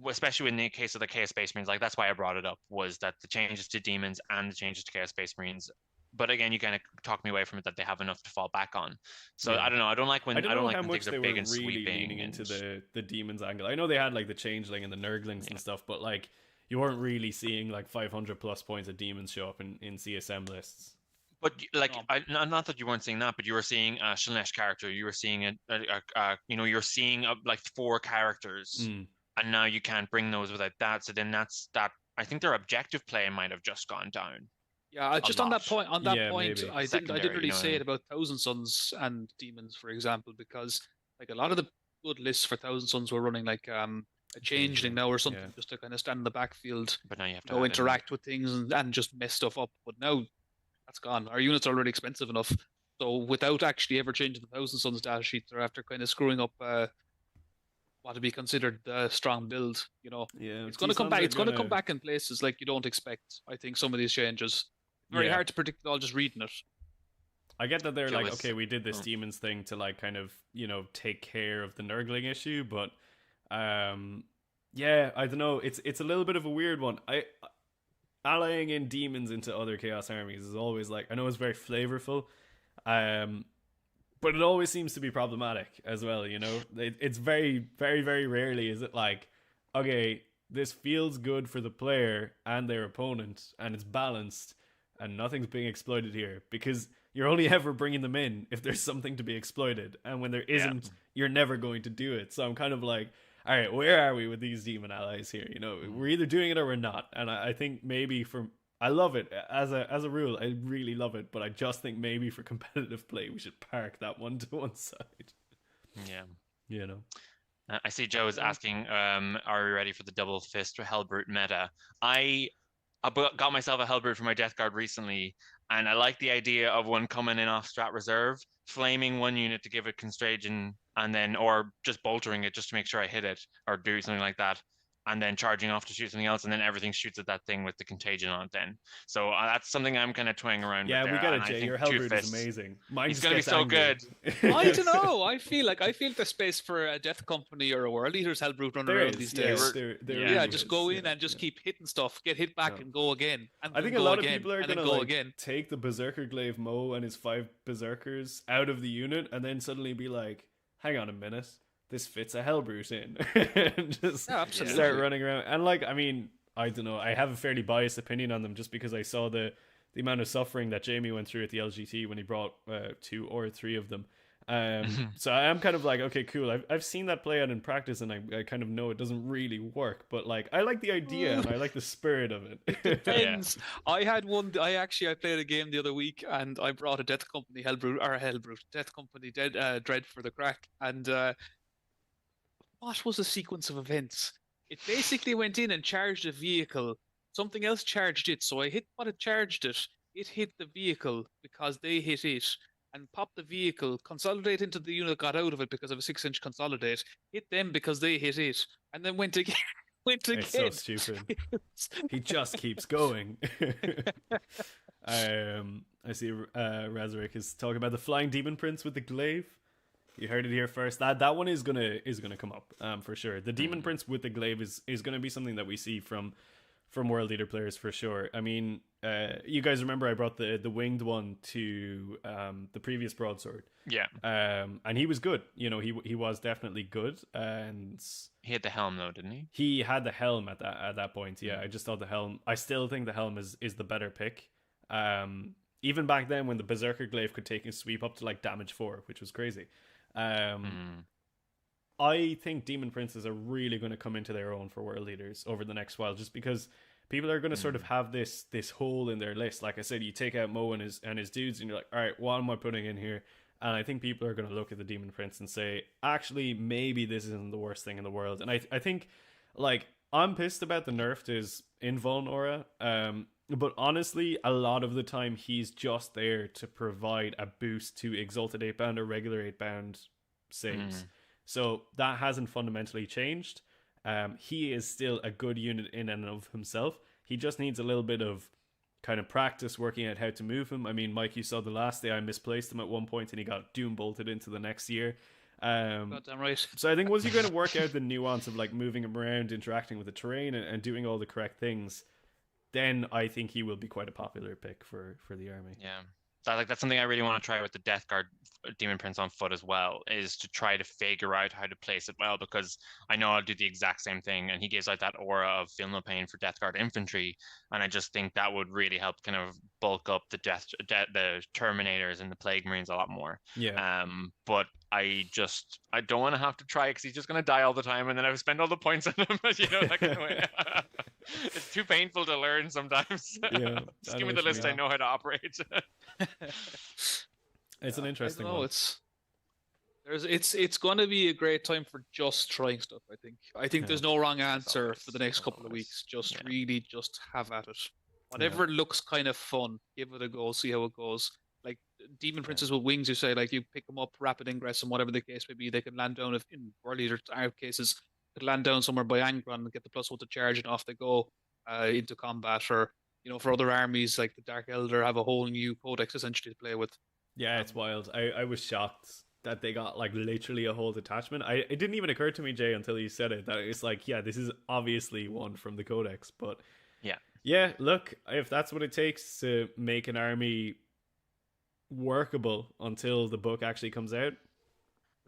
especially in the case of the Chaos Space Marines, like that's why I brought it up, was that the changes to demons and the changes to Chaos Space Marines. But again, you kind of talk me away from it that they have enough to fall back on. So I don't know. I don't like when things are big and sweeping. Leaning into the demons angle. I know they had like the changeling and the nurglings and stuff, but like you weren't really seeing like 500 plus points of demons show up in CSM lists. But like, not that you weren't seeing that, but you were seeing a Shalanesh character. You were seeing you're seeing like 4 characters, and now you can't bring those without that. So then that's that. I think their objective play might have just gone down. Yeah, just on that point, I didn't really say it about Thousand Sons and Demons, for example, because like a lot of the good lists for Thousand Sons were running like a changeling now or something, just to kind of stand in the backfield, but now you have to interact with things and just mess stuff up. But now that's gone. Our units are already expensive enough, so without actually ever changing the Thousand Sons data sheet, they're after kind of screwing up what to be considered a strong build. Yeah, It's going to come back. It's going to come back in places like you don't expect. I think some of these changes. Very hard to predict it all just reading it. I get that they're like, okay, we did this demons thing to like kind of, take care of the Nurgling issue, but yeah, I don't know. It's a little bit of a weird one. Allying in demons into other chaos armies is always like, I know it's very flavorful, but it always seems to be problematic as well. It's very, very, very rarely is it like, okay, this feels good for the player and their opponent, and it's balanced, and nothing's being exploited here, because you're only ever bringing them in if there's something to be exploited, and when there isn't, you're never going to do it. So I'm kind of like, all right, where are we with these demon allies here? We're either doing it or we're not. And I think maybe I love it as a rule. I really love it, but I just think maybe for competitive play, we should park that one to one side. Yeah. I see Joe is asking, are we ready for the double fist Hellbrute meta? I got myself a Hellbrute for my Death Guard recently, and I like the idea of one coming in off strat reserve, flaming one unit to give it constraint, and then, or just boltering it just to make sure I hit it, or do something like that, and then charging off to shoot something else, and then everything shoots at that thing with the contagion on it then. So that's something I'm kind of toying around with. Yeah, we got it, Jay. Your Hellbrute is amazing. He's going to be so good. I don't know. I feel there's space for a Death Company or a World Eater's Hellbrute running around these days. Just go in and just keep hitting stuff, get hit back and go again. And I think a lot of people are going to take the Berserker Glaive Mo and his 5 Berserkers out of the unit and then suddenly be like, hang on a minute, this fits a Hellbrute in. And just start running around. And like, I mean, I don't know, I have a fairly biased opinion on them just because I saw the amount of suffering that Jamie went through at the LGT when he brought 2 or 3 of them. So I am kind of like, okay, cool. I've seen that play out in practice, and I kind of know it doesn't really work. But like, I like the idea and I like the spirit of it. It depends. I had one. I played a game the other week, and I brought a Death Company Death Company Dread for the crack. And what was the sequence of events? It basically went in and charged a vehicle. Something else charged it, so I hit what it charged it. It hit the vehicle because they hit it, and popped the vehicle, consolidate into the unit, got out of it because of a 6-inch consolidate, hit them because they hit it, and then went again. It's so stupid. He just keeps going. I see Razorek is talking about the Flying Demon Prince with the glaive. You heard it here first. That one is gonna come up for sure. The Demon Prince with the glaive is gonna be something that we see from World Leader players for sure. I mean, you guys remember I brought the winged one to the previous broadsword. Yeah. And he was good. He was definitely good. And he had the helm though, didn't he? He had the helm at that point. Yeah, I just thought the helm. I still think the helm is the better pick. Even back then when the Berserker Glaive could take a sweep up to like damage 4, which was crazy. I think Demon Princes are really going to come into their own for World Leaders over the next while, just because people are going to sort of have this hole in their list. Like I said, you take out Mo and his dudes, and you're like, all right, what am I putting in here? And I think people are going to look at the Demon Prince and say, actually, maybe this isn't the worst thing in the world. And I think, like, I'm pissed about the nerf to his invuln aura, but honestly, a lot of the time he's just there to provide a boost to Exalted 8-bound or regular 8-bound saves. So that hasn't fundamentally changed. He is still a good unit in and of himself. He just needs a little bit of kind of practice working out how to move him. I mean, Mike, you saw the last day I misplaced him at one point and he got doom bolted into the next year. Goddamn right. So I think once you're going to work out the nuance of like moving him around, interacting with the terrain and doing all the correct things, then I think he will be quite a popular pick for the army. Yeah. That's something I really want to try with the Death Guard Demon Prince on foot as well, is to try to figure out how to place it well, because I know I'll do the exact same thing, and he gives out that aura of feel no pain for Death Guard infantry, and I just think that would really help kind of bulk up the Terminators and the Plague Marines a lot more. Yeah. But I don't want to have to try it because he's just going to die all the time, and then I would spend all the points on him. That kind of way. It's too painful to learn sometimes. Yeah, just give me the list. I know how to operate. It's an interesting one. It's going to be a great time for just trying stuff. I think there's no wrong answer for the next couple of weeks. Really just have at it. Whatever looks kind of fun, give it a go. See how it goes. Like demon princes with wings, you say, like you pick them up, rapid ingress, and whatever the case may be, they can land down, if in earlier cases, could land down somewhere by Angron and get the +1 to charge, and off they go into combat. Or, for other armies, like the Dark Elder, have a whole new codex essentially to play with. Yeah, it's wild. I was shocked that they got like literally a whole detachment. It didn't even occur to me, Jay, until you said it, that it's like, yeah, this is obviously one from the codex. But yeah, look, if that's what it takes to make an army workable until the book actually comes out,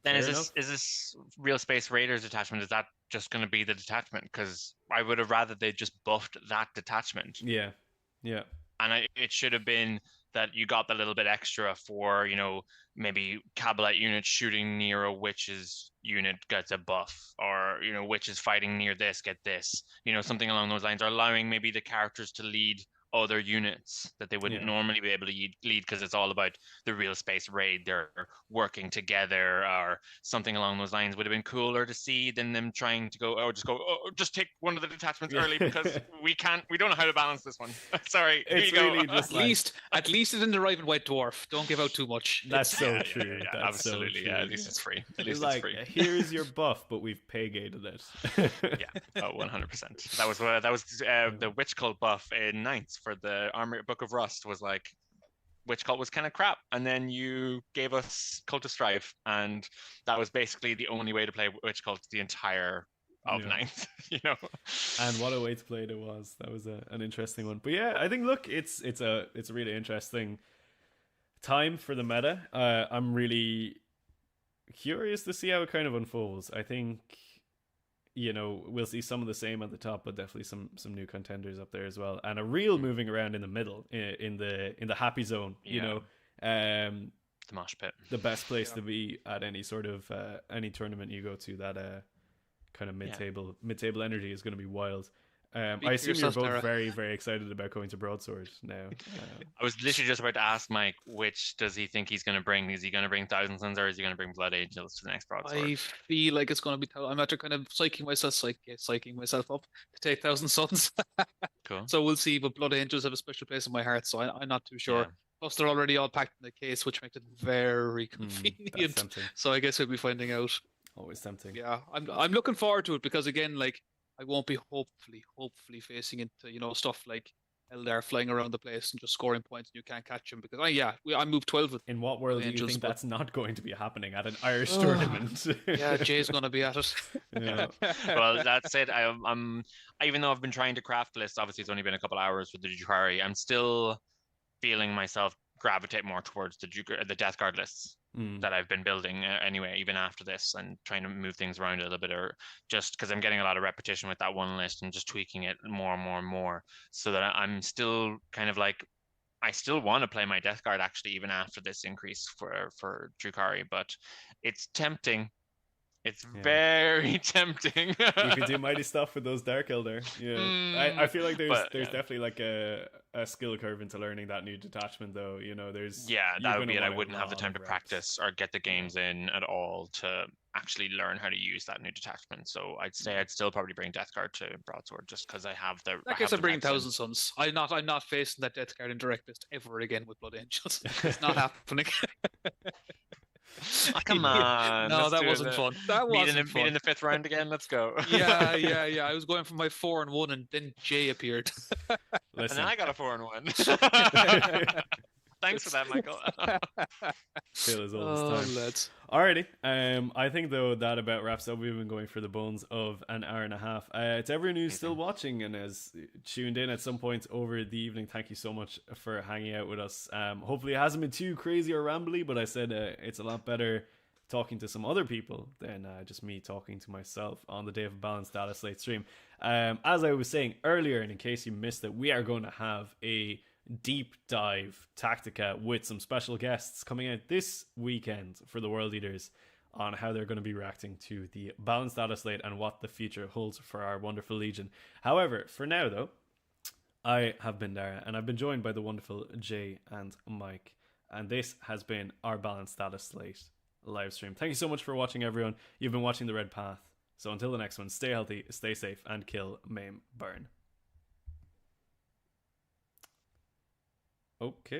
then is this Real Space Raiders detachment, is that just going to be the detachment? Because I would have rather they just buffed that detachment. Yeah. And it should have been that you got the little bit extra for, maybe Cabalite units shooting near a witch's unit gets a buff, or, witches fighting near this get this, something along those lines, or allowing maybe the characters to lead other units that they wouldn't normally be able to lead, because it's all about the Real Space Raid, they're working together, or something along those lines. Would have been cooler to see than them trying to go, just take one of the detachments early, because we don't know how to balance this one. Sorry, it's really just at least it didn't arrive in White Dwarf. Don't give out too much. That's so true. Yeah, that's absolutely. So true. At least it's free. At least it's free. Here's your buff, but we've pay-gated it. 100%. That was the witch cult buff in Ninth for the Armory Book of Rust, was like, witch cult was kind of crap, and then you gave us Cult of Strife, and that was basically the only way to play witch cult the entire of Ninth. And what a way to play it was. That was an interesting one. But yeah, I think, look, it's a really interesting time for the meta. I'm really curious to see how it kind of unfolds. I think we'll see some of the same at the top, but definitely some new contenders up there as well, and a real moving around in the middle, in the happy zone. The mosh pit, the best place to be at any sort of any tournament you go to. That kind of mid-table energy is going to be wild. I assume you're both Dara. very, very excited about going to Broadsword now. I was literally just about to ask Mike, which does he think he's going to bring? Is he going to bring Thousand Suns, or is he going to bring Blood Angels to the next Broadsword? I feel like it's going to be. I'm after kind of psyching myself up to take Thousand Suns. Cool. So we'll see. But Blood Angels have a special place in my heart, so I'm not too sure. Plus, they're already all packed in the case, which makes it very convenient. So I guess we'll be finding out. Always tempting. Yeah, I'm looking forward to it, because again, like, I won't be hopefully facing into stuff like Eldar flying around the place and just scoring points and you can't catch him, because I moved 12 with. In what world do you think that's not going to be happening at an Irish tournament? Yeah, Jay's going to be at it. Well, that's it. I'm even though I've been trying to craft lists, obviously it's only been a couple hours with the Drukhari, I'm still feeling myself gravitate more towards the Death Guard lists that I've been building anyway, even after this, and trying to move things around a little bit, or just because I'm getting a lot of repetition with that one list and just tweaking it more and more and more, so that I'm still kind of like, I still want to play my Death Guard actually, even after this increase for Drukhari, but it's tempting. It's very tempting. You could do mighty stuff with those Dark Elder. Yeah, I feel like there's definitely like a skill curve into learning that new detachment, though. That would be it. I wouldn't have the time to practice or get the games in at all to actually learn how to use that new detachment. So I'd say I'd still probably bring Death Guard to Broadsword, just because I have the. I guess I'm bringing Thousand Suns. I'm not facing that Death Guard in direct list ever again with Blood Angels. It's not happening. Oh, come on. No, that wasn't fun. That wasn't fun. Meet in the 5th round again. Let's go. Yeah. I was going for my 4-1, and then Jay appeared. And then I got a 4-1. Thanks for that, Michael. Feel as old as time. Lads. Alrighty. I think though that about wraps up. We've been going for the bones of an hour and a half. To everyone who's still watching and has tuned in at some point over the evening, thank you so much for hanging out with us. Hopefully it hasn't been too crazy or rambly, but I said it's a lot better talking to some other people than just me talking to myself on the day of a Balance Dataslate stream. As I was saying earlier, and in case you missed it, we are going to have a deep dive Tactica with some special guests coming out this weekend for the World Eaters on how they're going to be reacting to the Balance Dataslate and what the future holds for our wonderful Legion. However, for now though, I have been Dara, and I've been joined by the wonderful Jay and Mike, and this has been our Balance Dataslate live stream. Thank you so much for watching, everyone. You've been watching The Red Path, so until the next one, stay healthy, stay safe, and kill, maim, burn. Okay.